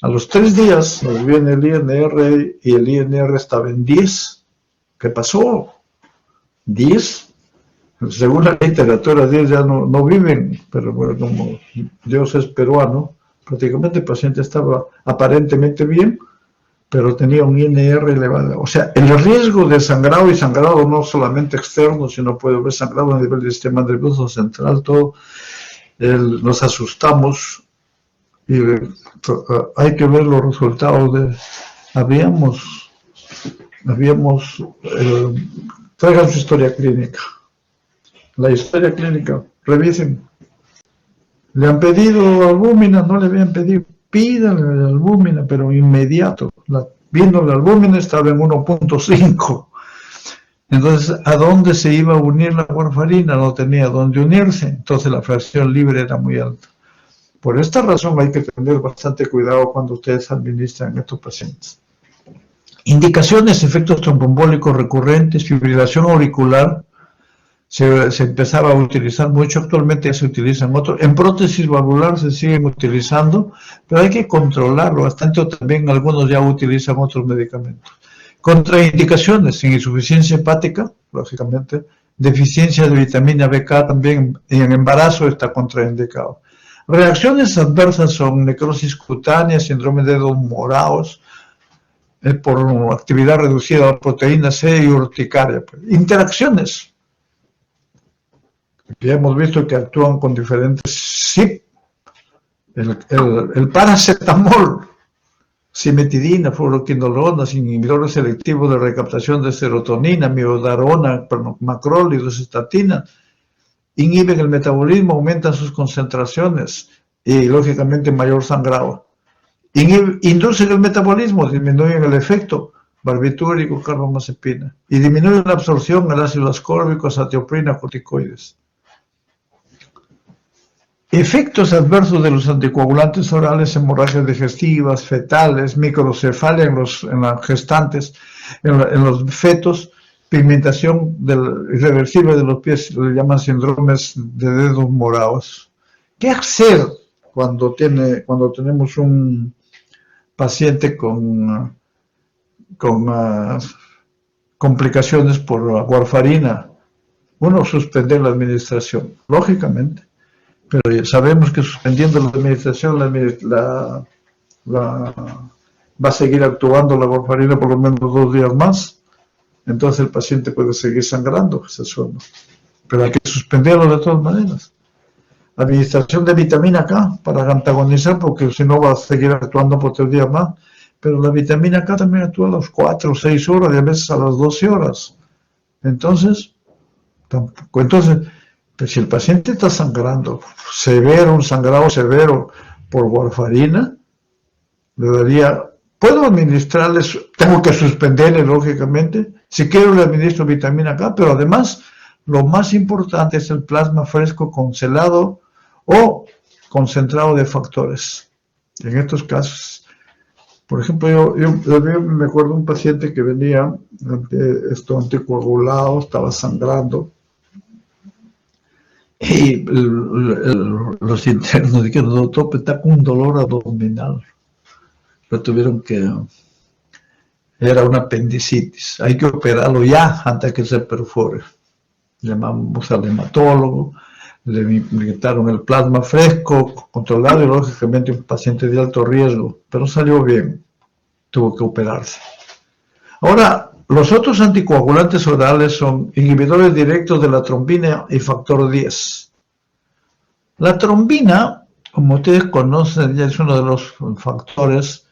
A los 3 días nos viene el INR y el INR estaba en 10. ¿Qué pasó? 10. Según la literatura, 10 ya no viven, pero bueno, como Dios es peruano, prácticamente el paciente estaba aparentemente bien, pero tenía un INR elevado. O sea, el riesgo de sangrado, y sangrado no solamente externo, sino puede haber sangrado a nivel del sistema nervioso central, todo, nos asustamos y hay que ver los resultados de... Habíamos traigan su historia clínica. La historia clínica, revisen. Le han pedido albúmina, no le habían pedido, pídanle albúmina, pero inmediato. Viendo la albúmina estaba en 1.5. Entonces, ¿a dónde se iba a unir la warfarina? No tenía dónde unirse, entonces la fracción libre era muy alta. Por esta razón hay que tener bastante cuidado cuando ustedes administran a estos pacientes. Indicaciones: efectos tromboembólicos recurrentes, fibrilación auricular, se empezaba a utilizar mucho, actualmente ya se utilizan otros, en prótesis valvular se siguen utilizando, pero hay que controlarlo, bastante también algunos ya utilizan otros medicamentos. Contraindicaciones: en insuficiencia hepática, lógicamente, deficiencia de vitamina B-K también, en embarazo está contraindicado. Reacciones adversas son necrosis cutánea, síndrome de dedos morados, por actividad reducida de proteína C y urticaria. Interacciones, ya hemos visto que actúan con diferentes CYP, el paracetamol, cimetidina, fluoroquinolona, inhibidores selectivos de recaptación de serotonina, miodarona, macrólidos, estatina, inhiben el metabolismo, aumentan sus concentraciones y lógicamente mayor sangrado. Inducen el metabolismo, disminuyen el efecto barbitúrico, carbamazepina, y disminuyen la absorción del ácido ascórbico, azatioprina, corticoides. Efectos adversos de los anticoagulantes orales: hemorragias digestivas, fetales, microcefalia en las gestantes, en los fetos, pigmentación irreversible de los pies, le llaman síndromes de dedos morados. ¿Qué hacer cuando tenemos un paciente con complicaciones por warfarina? Uno, suspender la administración, lógicamente. Pero ya sabemos que suspendiendo la administración va a seguir actuando la warfarina por lo menos 2 días más. Entonces el paciente puede seguir sangrando, pero hay que suspenderlo de todas maneras. Administración de vitamina K para antagonizar, porque si no va a seguir actuando por 3 días más. Pero la vitamina K también actúa a las 4 o 6 horas y a veces a las 12 horas. Entonces, pero si el paciente está sangrando severo, un sangrado severo por warfarina, puedo administrarles, tengo que suspenderle lógicamente, si quiero le administro vitamina K, pero además lo más importante es el plasma fresco congelado o concentrado de factores. En estos casos, por ejemplo, yo me acuerdo de un paciente que venía anticoagulado, estaba sangrando, y los internos dijeron: doctor, está con un dolor abdominal. Lo tuvieron era una apendicitis, hay que operarlo ya antes que se perfore. Llamamos al hematólogo, le inyectaron el plasma fresco, controlado, y lógicamente un paciente de alto riesgo, pero salió bien, tuvo que operarse. Ahora, los otros anticoagulantes orales son inhibidores directos de la trombina y factor 10. La trombina, como ustedes conocen, ya es uno de los factores,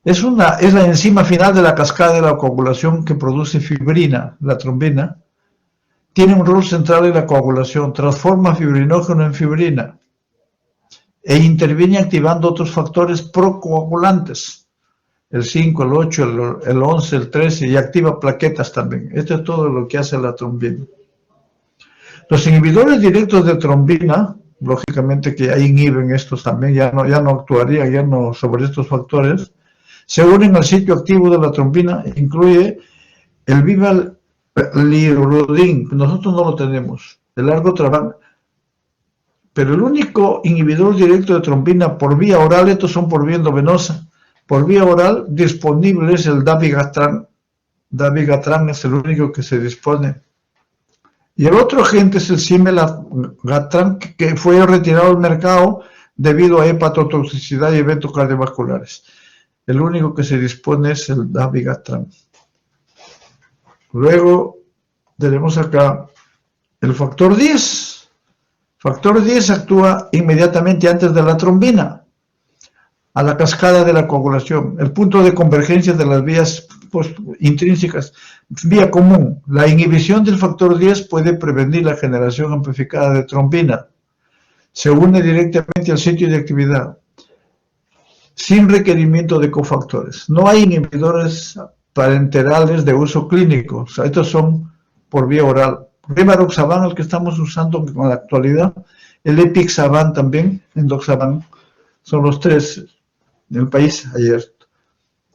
es la enzima final de la cascada de la coagulación que produce fibrina. La trombina tiene un rol central en la coagulación, transforma fibrinógeno en fibrina e interviene activando otros factores procoagulantes. El 5, el 8, el 11, el 13, y activa plaquetas también. Esto es todo lo que hace la trombina. Los inhibidores directos de trombina, lógicamente que ya inhiben estos también, ya no actuarían sobre estos factores, se unen al sitio activo de la trombina, incluye el vivalirudin, nosotros no lo tenemos, el argotraban, pero el único inhibidor directo de trombina por vía oral, estos son por vía endovenosa, por vía oral disponible es el dabigatran. Dabigatran es el único que se dispone. Y el otro agente es el cimelatran, que fue retirado del mercado debido a hepatotoxicidad y eventos cardiovasculares. el único que se dispone es el dabigatran. Luego tenemos acá el factor 10. Factor 10 actúa inmediatamente antes de la trombina, a la cascada de la coagulación, el punto de convergencia de las vías intrínsecas, vía común. La inhibición del factor 10 puede prevenir la generación amplificada de trombina. Se une directamente al sitio de actividad, sin requerimiento de cofactores. No hay inhibidores parenterales de uso clínico, o sea, estos son por vía oral. Rivaroxaban, el que estamos usando en la actualidad, el Epixaban también, Endoxaban, son los tres del país ayer.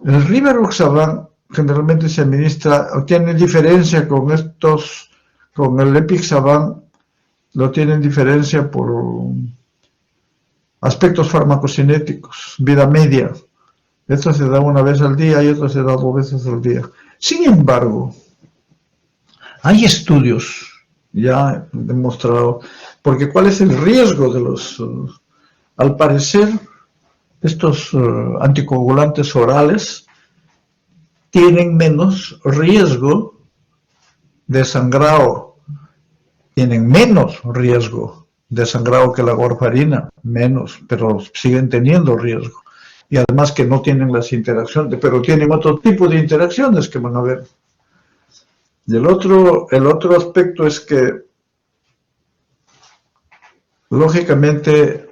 El Rivaroxaban generalmente se administra, o tiene diferencia con estos, con el Epixaban, lo tienen diferencia por aspectos farmacocinéticos, vida media. Esto se da una vez al día y esto se da 2 veces al día. Sin embargo, hay estudios ya demostrado, porque ¿cuál es el riesgo de los, al parecer, estos anticoagulantes orales tienen menos riesgo de sangrado, tienen menos riesgo de sangrado que la warfarina, menos, pero siguen teniendo riesgo. Y además que no tienen las interacciones, pero tienen otro tipo de interacciones que van a ver. Y el otro aspecto es que, lógicamente,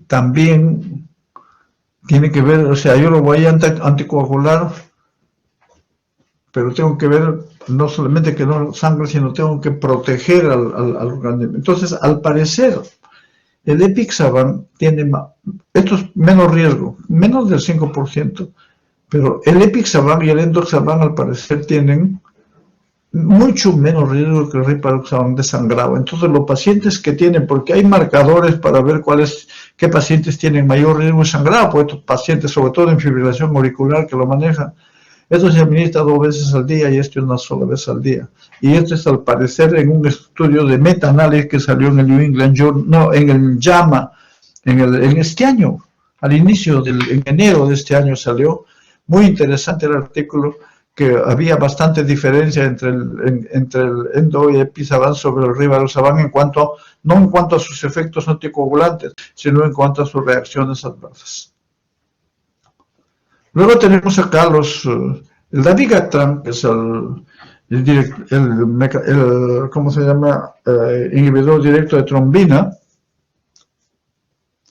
también tiene que ver, o sea, yo lo voy a anticoagular, pero tengo que ver no solamente que no sangre, sino tengo que proteger al organismo. Entonces, al parecer, el Epixaban tiene esto es menos riesgo, menos del 5%, pero el Epixaban y el Endoxaban al parecer tienen mucho menos riesgo que el Rivaroxaban de sangrado. Entonces los pacientes que tienen, porque hay marcadores para ver qué pacientes tienen mayor riesgo de sangrado, pues estos pacientes, sobre todo en fibrilación auricular que lo manejan, esto se administra 2 veces al día y esto una sola vez al día. Y esto es al parecer en un estudio de meta-análisis que salió en el New England Journal, no, en el JAMA, en este año, al inicio, en enero de este año salió. Muy interesante el artículo, que había bastante diferencia entre el endo y Epixaban sobre el Rivaroxaban no en cuanto a sus efectos anticoagulantes, sino en cuanto a sus reacciones adversas. Luego tenemos acá el dabigatran, que es ¿cómo se llama? Inhibidor directo de trombina,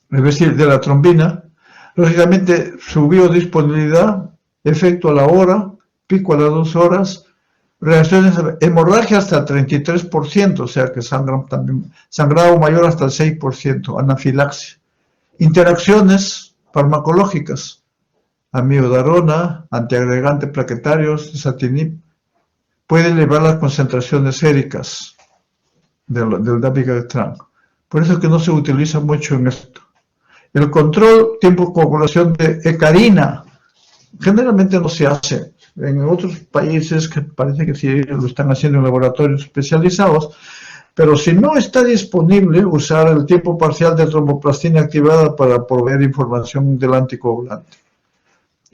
es decir, de la trombina. Lógicamente, su biodisponibilidad, efecto a la hora, pico a las 2 horas, reacciones, hemorragia hasta el 33%, o sea que sangran también, sangrado mayor hasta el 6%, anafilaxia. Interacciones farmacológicas, amiodarona, antiagregante plaquetarios, satinib, puede elevar las concentraciones séricas del dabigatran. Por eso es que no se utiliza mucho en esto. El control, tiempo de coagulación de hecarina, generalmente no se hace. En otros países que parece que sí lo están haciendo en laboratorios especializados, pero si no está disponible, usar el tiempo parcial de tromboplastina activada para proveer información del anticoagulante.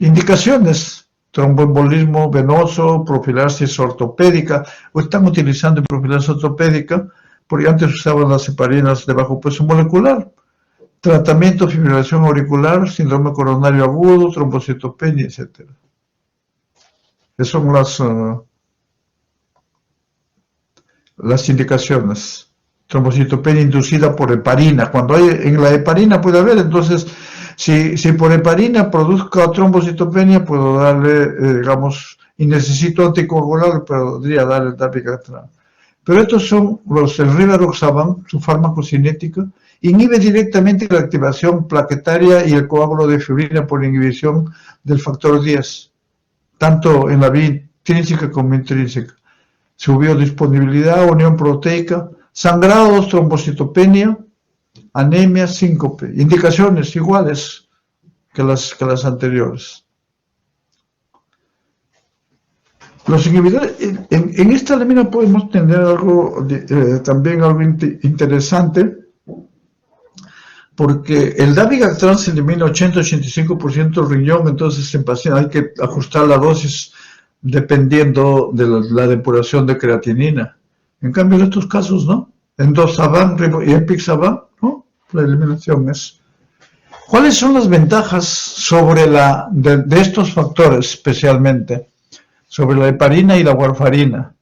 Indicaciones: tromboembolismo venoso, profilaxis ortopédica, o están utilizando profilaxis ortopédica, porque antes usaban las heparinas de bajo peso molecular. Tratamiento, fibrilación auricular, síndrome coronario agudo, trombocitopenia, etc. Esas son las indicaciones. Trombocitopenia inducida por heparina. Cuando hay en la heparina puede haber, entonces, si por heparina produzca trombocitopenia, puedo darle, digamos, y necesito anticoagular, podría darle el dabigatran. Pero estos son el Rivaroxaban, su fármacocinética, inhibe directamente la activación plaquetaria y el coágulo de fibrina por inhibición del factor 10, tanto en la vía intrínseca como intrínseca. Su biodisponibilidad, unión proteica, sangrados, trombocitopenia, anemia, síncope. Indicaciones iguales que las anteriores. Los inhibidores, en esta lámina podemos tener algo, también algo interesante, porque el dabigatran se elimina 80-85% del riñón, entonces en paciente hay que ajustar la dosis dependiendo de la depuración de creatinina. En cambio, en estos casos, ¿no? Endosaban y Epixaban, ¿no? La eliminación es. ¿Cuáles son las ventajas sobre de estos factores especialmente? Sobre la heparina y la warfarina.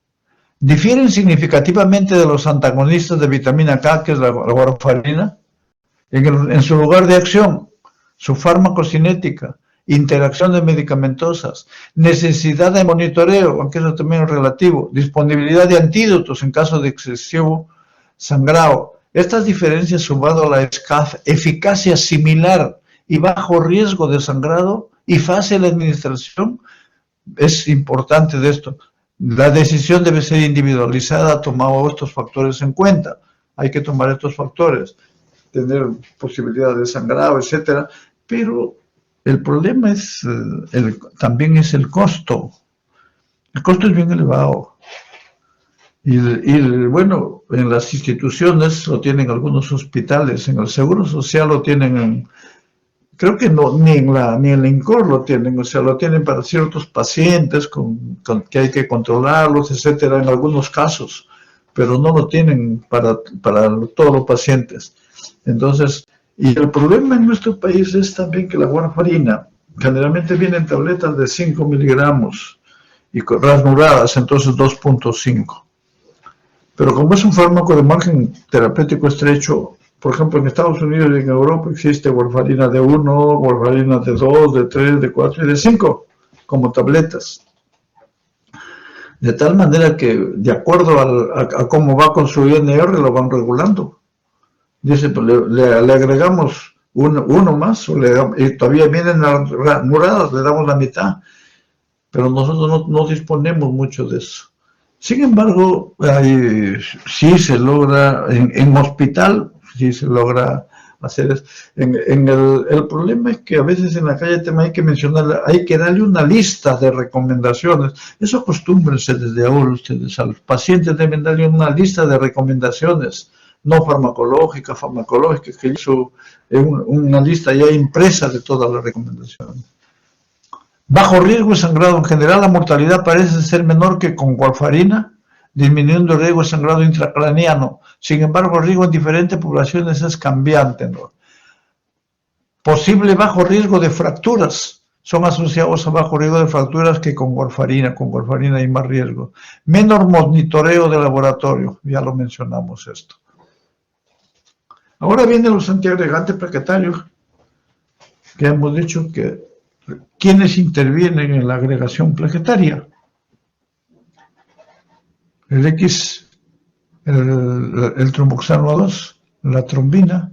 Difieren significativamente de los antagonistas de vitamina K, que es la warfarina, en su lugar de acción, su farmacocinética, interacciones medicamentosas, necesidad de monitoreo, aunque eso también es relativo, disponibilidad de antídotos en caso de excesivo sangrado. Estas diferencias sumado a la eficacia similar y bajo riesgo de sangrado y fácil administración, es importante de esto. La decisión debe ser individualizada, tomando estos factores en cuenta. Hay que tomar estos factores, tener posibilidad de sangrado, etcétera, pero el problema es también es el costo. El costo es bien elevado. Y bueno, en las instituciones lo tienen algunos hospitales, en el Seguro Social lo tienen, creo que no, ni en el INCOR lo tienen, o sea, lo tienen para ciertos pacientes que hay que controlarlos, etcétera, en algunos casos, pero no lo tienen para todos los pacientes. Entonces, y el problema en nuestro país es también que la warfarina generalmente viene en tabletas de 5 miligramos y ranuradas, entonces 2.5. Pero como es un fármaco de margen terapéutico estrecho, por ejemplo, en Estados Unidos y en Europa existe warfarina de 1, warfarina de 2, de 3, de 4 y de 5, como tabletas. De tal manera que, de acuerdo a cómo va con su INR, lo van regulando. Dice, pues le agregamos uno más, y todavía vienen ranuradas, le damos la mitad. Pero nosotros no disponemos mucho de eso. Sin embargo, sí se logra, en hospital, sí se logra hacer eso. El problema es que a veces en la calle también hay que mencionar, hay que darle una lista de recomendaciones. Eso acostúmbrense desde ahora ustedes, a los pacientes deben darle una lista de recomendaciones, no farmacológica, que hizo una lista ya impresa de todas las recomendaciones. Bajo riesgo de sangrado, en general la mortalidad parece ser menor que con warfarina, disminuyendo el riesgo de sangrado intracraniano. Sin embargo, el riesgo en diferentes poblaciones es cambiante, ¿no? Posible bajo riesgo de fracturas. Son asociados a bajo riesgo de fracturas que con warfarina hay más riesgo. Menor monitoreo de laboratorio, ya lo mencionamos esto. Ahora vienen los antiagregantes plaquetarios, que hemos dicho que ¿quiénes intervienen en la agregación plaquetaria? El el tromboxano 2, la trombina,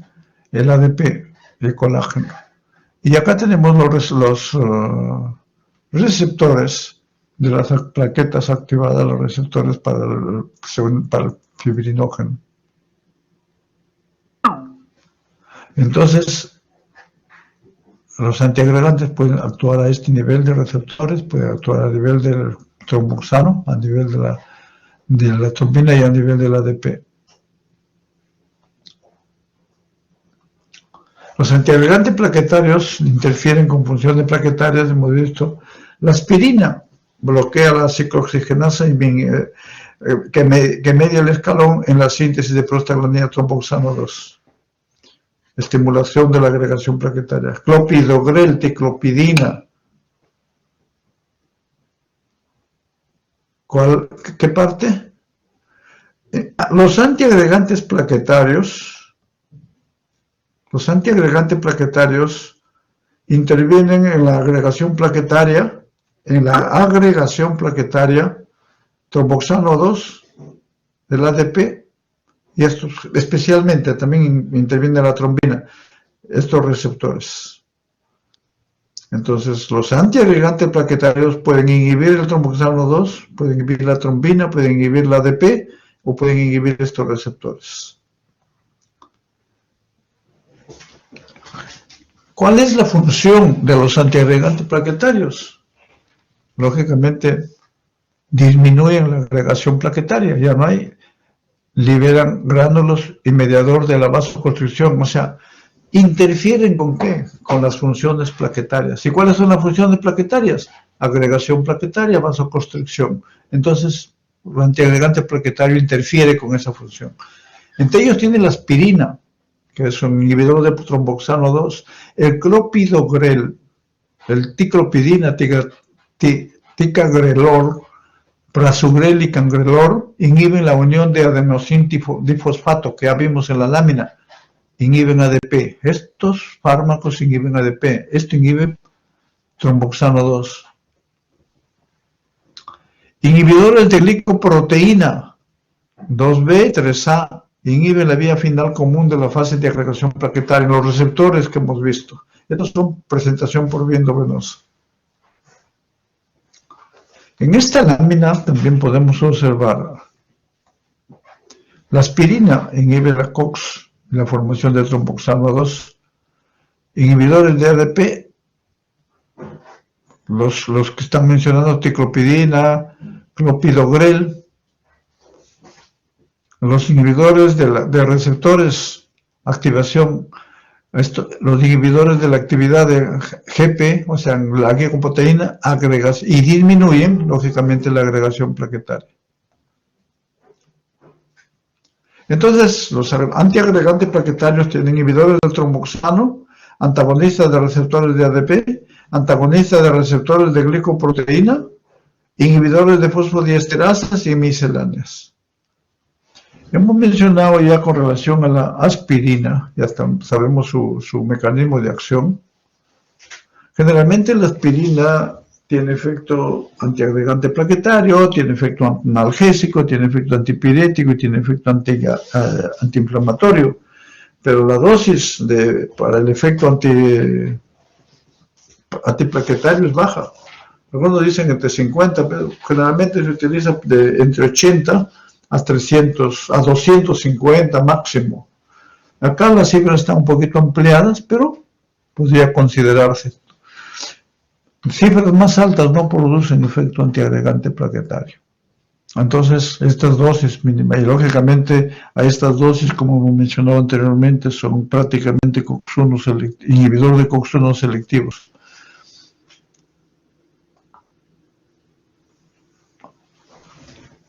el ADP, el colágeno. Y acá tenemos los receptores de las plaquetas activadas, los receptores para el fibrinógeno. Entonces, los antiagregantes pueden actuar a este nivel de receptores, pueden actuar a nivel del tromboxano, a nivel de la trombina y a nivel del ADP. Los antiagregantes plaquetarios interfieren con funciones plaquetarias, hemos visto. La aspirina bloquea la ciclooxigenasa que media el escalón en la síntesis de prostaglandina tromboxano 2. Estimulación de la agregación plaquetaria. Clopidogrel, ticlopidina. ¿Qué parte? Los antiagregantes plaquetarios intervienen en la agregación plaquetaria, tromboxano 2 del ADP, y estos especialmente también interviene la trombina, estos receptores. Entonces, los antiagregantes plaquetarios pueden inhibir el tromboxano 2, pueden inhibir la trombina, pueden inhibir la ADP o pueden inhibir estos receptores. ¿Cuál es la función de los antiagregantes plaquetarios? Lógicamente, disminuyen la agregación plaquetaria, ya no hay, liberan gránulos y mediador de la vasoconstricción, o sea, interfieren ¿con qué? Con las funciones plaquetarias. ¿Y cuáles son las funciones plaquetarias? Agregación plaquetaria, vasoconstricción. Entonces, el antiagregante plaquetario interfiere con esa función. Entre ellos tiene la aspirina, que es un inhibidor de tromboxano 2, el clopidogrel, el ticlopidina, ticagrelor, prasugrel y cangrelor inhiben la unión de adenosín difosfato que ya vimos en la lámina, inhiben ADP. Estos fármacos inhiben ADP. Esto inhibe tromboxano 2. Inhibidores de glicoproteína 2B, 3A, inhiben la vía final común de la fase de agregación plaquetaria en los receptores que hemos visto. Estos son presentación por vía endovenosa. En esta lámina también podemos observar la aspirina inhibe la COX, la formación de tromboxano 2, inhibidores de ADP, los que están mencionados, ticlopidina, clopidogrel, los inhibidores de receptores, activación, los inhibidores de la actividad de GP, o sea, la glicoproteína, agregación, y disminuyen, lógicamente, la agregación plaquetaria. Entonces, los antiagregantes plaquetarios tienen inhibidores del tromboxano, antagonistas de receptores de ADP, antagonistas de receptores de glicoproteína, inhibidores de fosfodiesterasas y misceláneas. Hemos mencionado ya con relación a la aspirina, ya sabemos su mecanismo de acción. Generalmente la aspirina tiene efecto antiagregante plaquetario, tiene efecto analgésico, tiene efecto antipirético y tiene efecto antiinflamatorio. Pero la dosis para el efecto antiplaquetario es baja. Algunos dicen entre 50, pero generalmente se utiliza entre 80 a 300, a 250 máximo. Acá las cifras están un poquito ampliadas, pero podría considerarse. Cifras más altas no producen efecto antiagregante plaquetario. Entonces, estas dosis mínimas, y lógicamente a estas dosis, como hemos mencionado anteriormente, son prácticamente inhibidores de COX-1 selectivos.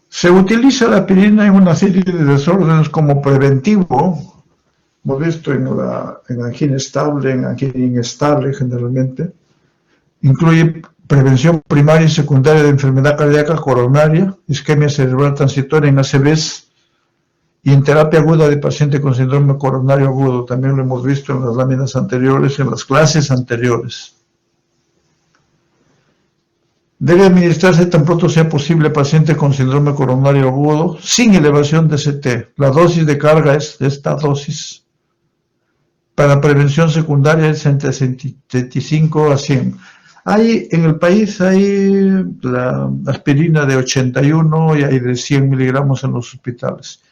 Se utiliza la aspirina en una serie de desórdenes como preventivo, hemos visto en angina estable, en angina inestable generalmente. Incluye prevención primaria y secundaria de enfermedad cardíaca coronaria, isquemia cerebral transitoria en ACVs y en terapia aguda de paciente con síndrome coronario agudo. También lo hemos visto en las láminas anteriores, en las clases anteriores. Debe administrarse tan pronto sea posible a paciente con síndrome coronario agudo sin elevación de CT. La dosis de carga es de esta dosis. Para prevención secundaria es entre 75 a 100. En el país hay la aspirina de 81 y hay de 100 miligramos en los hospitales.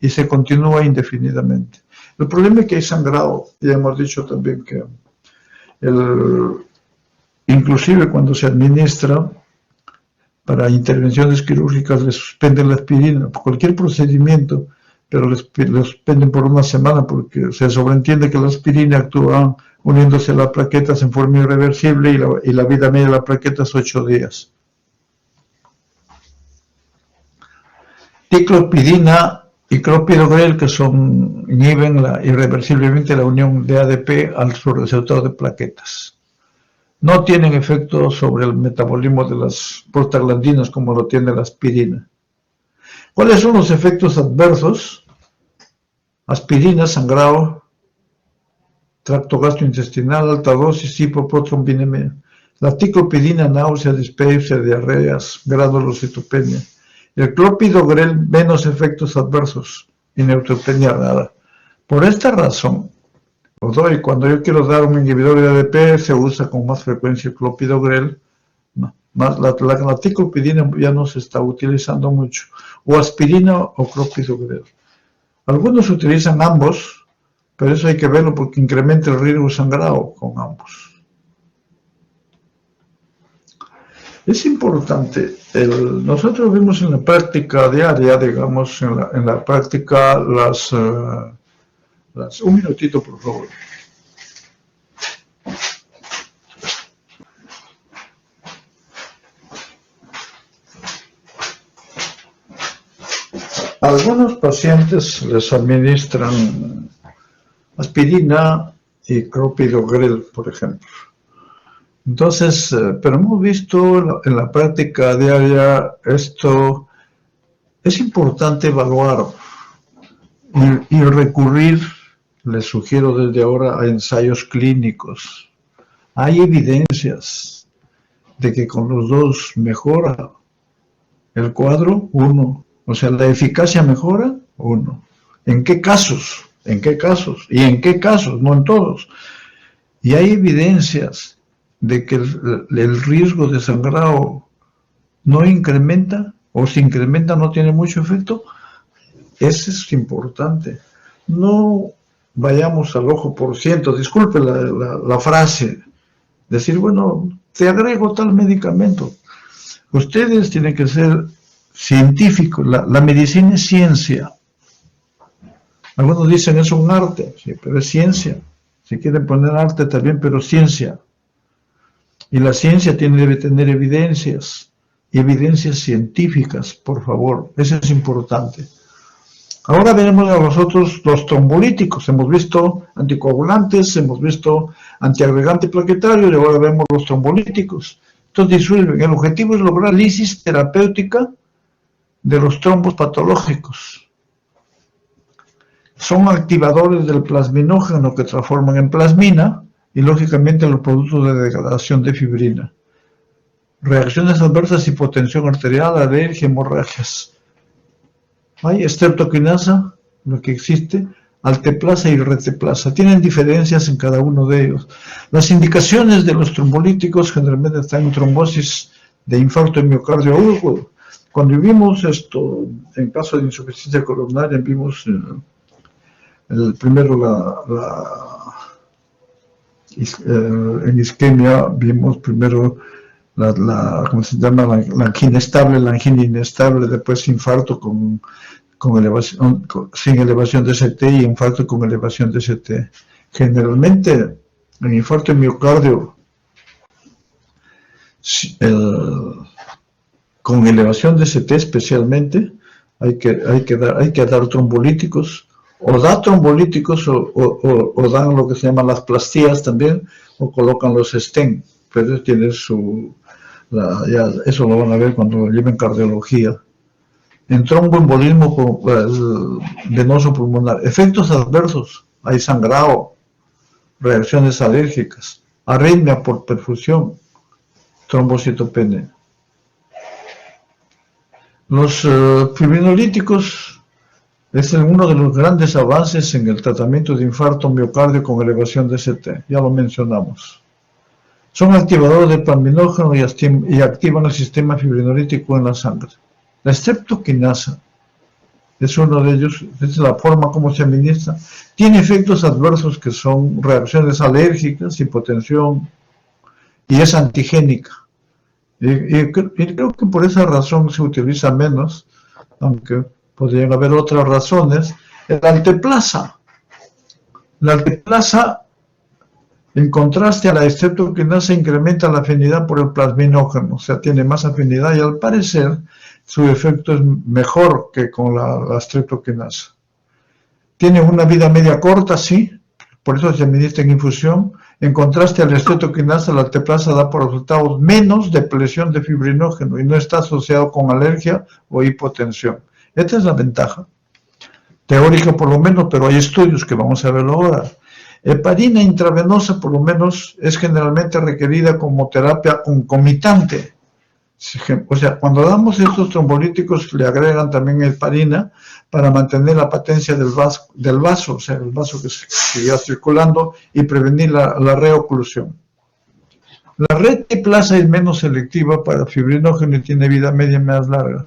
Y se continúa indefinidamente. El problema es que hay sangrado. Ya hemos dicho también que inclusive cuando se administra para intervenciones quirúrgicas le suspenden la aspirina por cualquier procedimiento, pero le suspenden por una semana porque se sobreentiende que la aspirina actúa uniéndose a las plaquetas en forma irreversible y la vida media de la plaqueta es 8 días. Ticlopidina y clopidogrel, que inhiben irreversiblemente la unión de ADP al receptor de plaquetas. No tienen efecto sobre el metabolismo de las prostaglandinas como lo tiene la aspirina. ¿Cuáles son los efectos adversos? Aspirina, sangrado, tracto gastrointestinal, alta dosis, hipoprotrombinemia. La ticlopidina, náusea, dispepsia, diarreas, gránulos, citopenia. El clopidogrel, menos efectos adversos y neutropenia rara. Por esta razón, cuando yo quiero dar un inhibidor de ADP, se usa con más frecuencia el clopidogrel. La ticlopidina ya no se está utilizando mucho. O aspirina o clopidogrel. Algunos utilizan ambos, pero eso hay que verlo porque incrementa el riesgo sangrado con ambos. Es importante, nosotros vimos en la práctica diaria, digamos, en la práctica un minutito por favor. algunos pacientes les administran aspirina y clopidogrel, por ejemplo. Entonces, pero hemos visto en la práctica diaria esto, es importante evaluar y recurrir, les sugiero desde ahora, a ensayos clínicos. Hay evidencias de que con los dos mejora el cuadro, uno. O sea, la eficacia mejora, uno. ¿En qué casos? ¿En qué casos? ¿Y en qué casos? No en todos. Y hay evidencias de que el riesgo de sangrado no incrementa, o si incrementa no tiene mucho efecto. Eso es importante. No vayamos al ojo por ciento, disculpe la frase, decir, bueno, te agrego tal medicamento. Ustedes tienen que ser científicos, la medicina es ciencia. Algunos dicen es un arte, sí, pero es ciencia. Si quieren poner arte también, pero ciencia. Y la ciencia debe tener evidencias, evidencias científicas, por favor, eso es importante. Ahora veremos a nosotros los trombolíticos, hemos visto anticoagulantes, hemos visto antiagregante plaquetario y ahora vemos los trombolíticos. Entonces disuelven, el objetivo es lograr lisis terapéutica de los trombos patológicos. Son activadores del plasminógeno que transforman en plasmina y lógicamente los productos de degradación de fibrina. Reacciones adversas, hipotensión arterial, alergia, hemorragias. Hay streptokinasa, lo que existe, alteplasa y reteplasa. Tienen diferencias en cada uno de ellos. Las indicaciones de los trombolíticos generalmente están en trombosis de infarto de miocardio agudo. Cuando vimos esto, en caso de insuficiencia coronaria, vimos primero en isquemia, vimos primero ¿cómo se llama? La angina estable, la angina inestable, después infarto sin elevación de ST y infarto con elevación de ST. Generalmente, en infarto de miocardio, con elevación de ST especialmente, hay que dar trombolíticos, o da trombolíticos o dan lo que se llaman las plastías también, o colocan los stent, pero tiene eso lo van a ver cuando lleven cardiología. En tromboembolismo venoso pulmonar, efectos adversos, hay sangrado, reacciones alérgicas, arritmia por perfusión, trombocitopenia. Los fibrinolíticos es uno de los grandes avances en el tratamiento de infarto miocardio con elevación de ST, ya lo mencionamos. Son activadores del plasminógeno y activan el sistema fibrinolítico en la sangre. La streptokinasa es uno de ellos, es la forma como se administra. Tiene efectos adversos que son reacciones alérgicas, hipotensión, y es antigénica. Y creo que por esa razón se utiliza menos, aunque podrían haber otras razones. La alteplasa. La alteplasa, en contraste a la streptokinasa, incrementa la afinidad por el plasminógeno, o sea, tiene más afinidad y al parecer su efecto es mejor que con la streptokinasa. Tiene una vida media corta, sí, por eso se administra en infusión. En contraste a la streptokinasa, la alteplasa da por resultados menos depresión de fibrinógeno y no está asociado con alergia o hipotensión. Esta es la ventaja, teórica por lo menos, pero hay estudios que vamos a verlo ahora. Heparina intravenosa, por lo menos, es generalmente requerida como terapia concomitante. O sea, cuando damos estos trombolíticos, le agregan también heparina para mantener la patencia del vaso, o sea, el vaso que siga circulando y prevenir la reoclusión. La reteplasa es menos selectiva para fibrinógeno y tiene vida media más larga.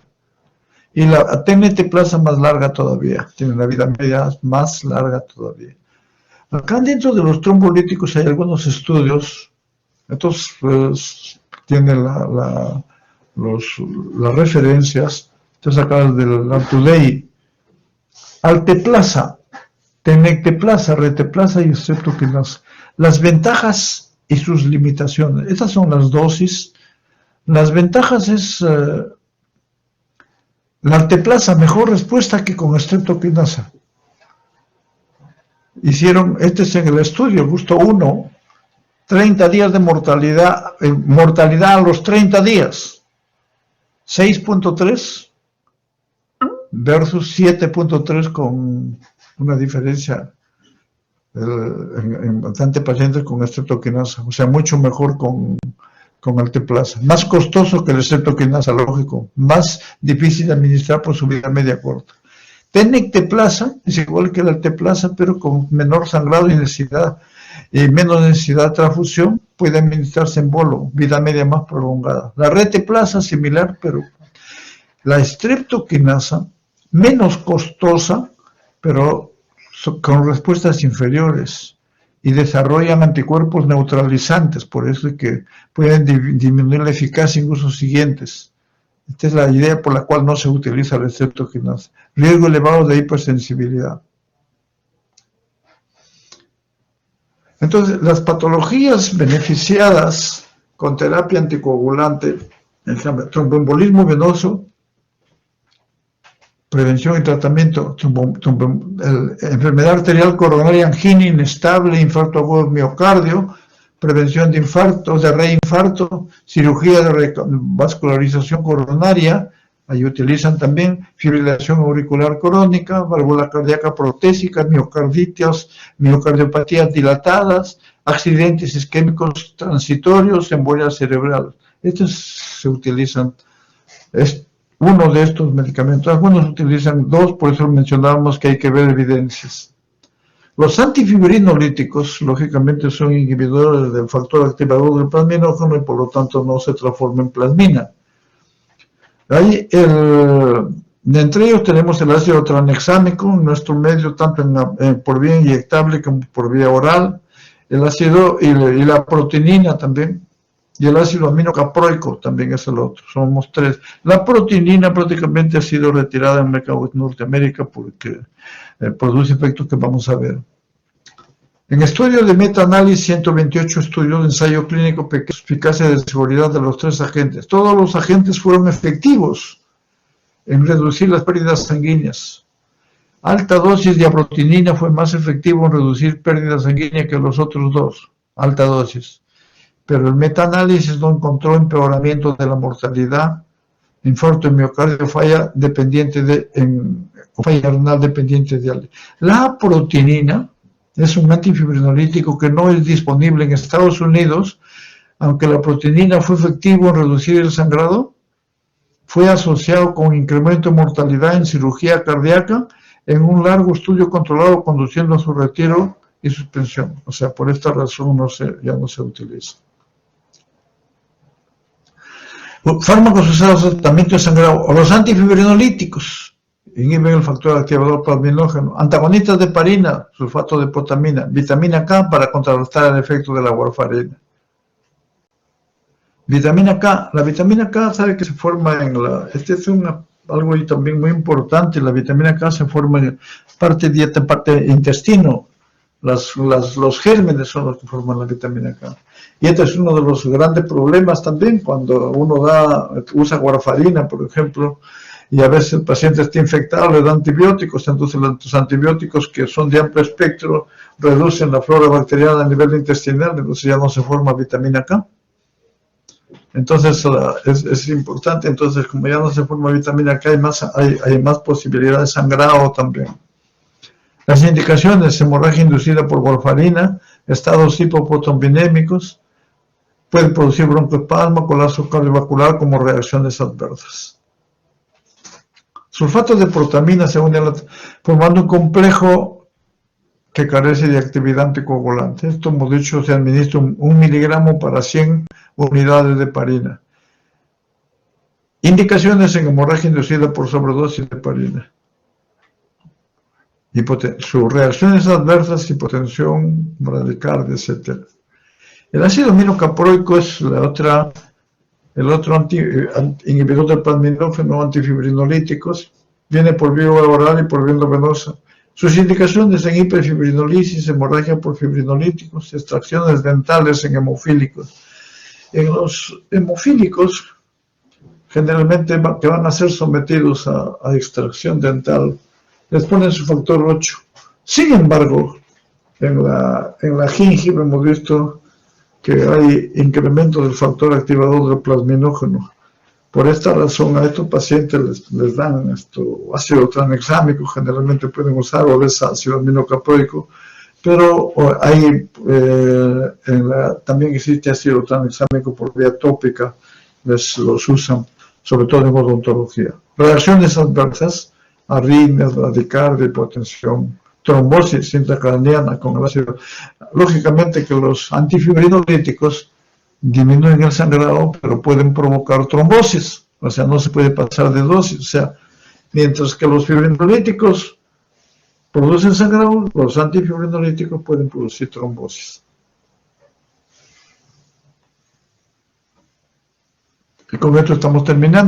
Y la TNT-plasa más larga todavía, tiene una vida media más larga todavía. Acá dentro de los trombolíticos hay algunos estudios, estos pues, tienen las referencias, entonces acá del Today, alteplasa, tenecteplasa, reteplasa y streptokinasa. Las ventajas y sus limitaciones, estas son las dosis. Las ventajas es La alteplasa, mejor respuesta que con streptokinasa. Hicieron, este es en el estudio, el gusto 1, 30 días de mortalidad, mortalidad a los 30 días, 6.3 versus 7.3 con una diferencia en bastante pacientes con streptokinasa, o sea, mucho mejor con alteplasa. Más costoso que el streptokinasa, lógico, más difícil de administrar por su vida media corta. Tenecteplasa es igual que la alteplasa, pero con menor sangrado y necesidad, menos necesidad de transfusión, puede administrarse en bolo, vida media más prolongada. La reteplasa similar, pero la streptokinasa menos costosa, pero con respuestas inferiores y desarrollan anticuerpos neutralizantes, por eso es que pueden disminuir la eficacia en usos siguientes. Esta es la idea por la cual no se utiliza la streptokinasa. Riesgo elevado de hipersensibilidad. Entonces, las patologías beneficiadas con terapia anticoagulante, tromboembolismo venoso, prevención y tratamiento, enfermedad arterial coronaria, angina inestable, infarto agudo del miocardio, prevención de infarto, de reinfarto, cirugía de vascularización coronaria, ahí utilizan también fibrilación auricular crónica, válvula cardíaca protésica, miocarditis, miocardiopatías dilatadas, accidentes isquémicos transitorios, embolia cerebral. Estos se utilizan, es uno de estos medicamentos. Algunos utilizan dos, por eso mencionábamos que hay que ver evidencias. Los antifibrinolíticos, lógicamente, son inhibidores del factor activador del plasminógeno y por lo tanto no se transforman en plasmina. Ahí entre ellos tenemos el ácido tranexámico, en nuestro medio, tanto por vía inyectable como por vía oral, el ácido y la proteinina también, y el ácido aminocaproico también es el otro, somos tres. La proteinina prácticamente ha sido retirada en el mercado de Norteamérica porque produce efectos que vamos a ver. En estudios de metaanálisis, 128 estudios de ensayo clínico, eficacia de seguridad de los tres agentes. Todos los agentes fueron efectivos en reducir las pérdidas sanguíneas. Alta dosis de aproteinina fue más efectivo en reducir pérdidas sanguíneas que los otros dos, alta dosis. Pero el metaanálisis no encontró empeoramiento de la mortalidad, infarto de miocardio, falla renal dependiente de la proteinina. Es un antifibrinolítico que no es disponible en Estados Unidos, aunque la proteinina fue efectivo en reducir el sangrado, fue asociado con incremento de mortalidad en cirugía cardíaca en un largo estudio controlado conduciendo a su retiro y suspensión. O sea, por esta razón ya no se utiliza. Fármacos usados en tratamiento de sangrado, o los antifibrinolíticos, inhiben el factor activador plasminógeno, antagonistas de heparina, sulfato de potamina, vitamina K para contrarrestar el efecto de la warfarina. Vitamina K, la vitamina K sabe que se forma en este es algo también muy importante, la vitamina K se forma en parte dieta, parte intestino, los gérmenes son los que forman la vitamina K. Y este es uno de los grandes problemas también cuando uno usa warfarina, por ejemplo, y a veces el paciente está infectado, le da antibióticos, entonces los antibióticos que son de amplio espectro reducen la flora bacteriana a nivel intestinal, entonces ya no se forma vitamina K. Entonces es importante, entonces como ya no se forma vitamina K, hay más posibilidad de sangrado también. Las indicaciones: hemorragia inducida por warfarina, estados hipoprotombinémicos, puede producir broncoespasmo, colapso cardiovascular como reacciones adversas. Sulfato de protamina se une formando un complejo que carece de actividad anticoagulante. Esto, hemos dicho, se administra 1 miligramo para 100 unidades de heparina. Indicaciones en hemorragia inducida por sobredosis de heparina. Sus reacciones adversas, hipotensión, bradicardia, etc. El ácido aminocaproico es el otro inhibidor del plasminógeno, antifibrinolíticos, viene por vía oral y por vía venosa. Sus indicaciones en hiperfibrinolisis, hemorragia por fibrinolíticos, extracciones dentales en hemofílicos. En los hemofílicos, generalmente que van a ser sometidos a extracción dental, les ponen su factor 8. Sin embargo, en la gingiva hemos visto que hay incremento del factor activador del plasminógeno. Por esta razón, a estos pacientes les dan ácido tranexámico, generalmente pueden usar, o veces ácido aminocaproico, pero también existe ácido tranexámico por vía tópica, los usan, sobre todo en odontología. Reacciones adversas, arritmias, bradicardia, hipotensión, trombosis intracraneana con el ácido. Lógicamente que los antifibrinolíticos disminuyen el sangrado, pero pueden provocar trombosis, o sea, no se puede pasar de dosis, o sea, mientras que los fibrinolíticos producen sangrado, los antifibrinolíticos pueden producir trombosis. Y con esto estamos terminando.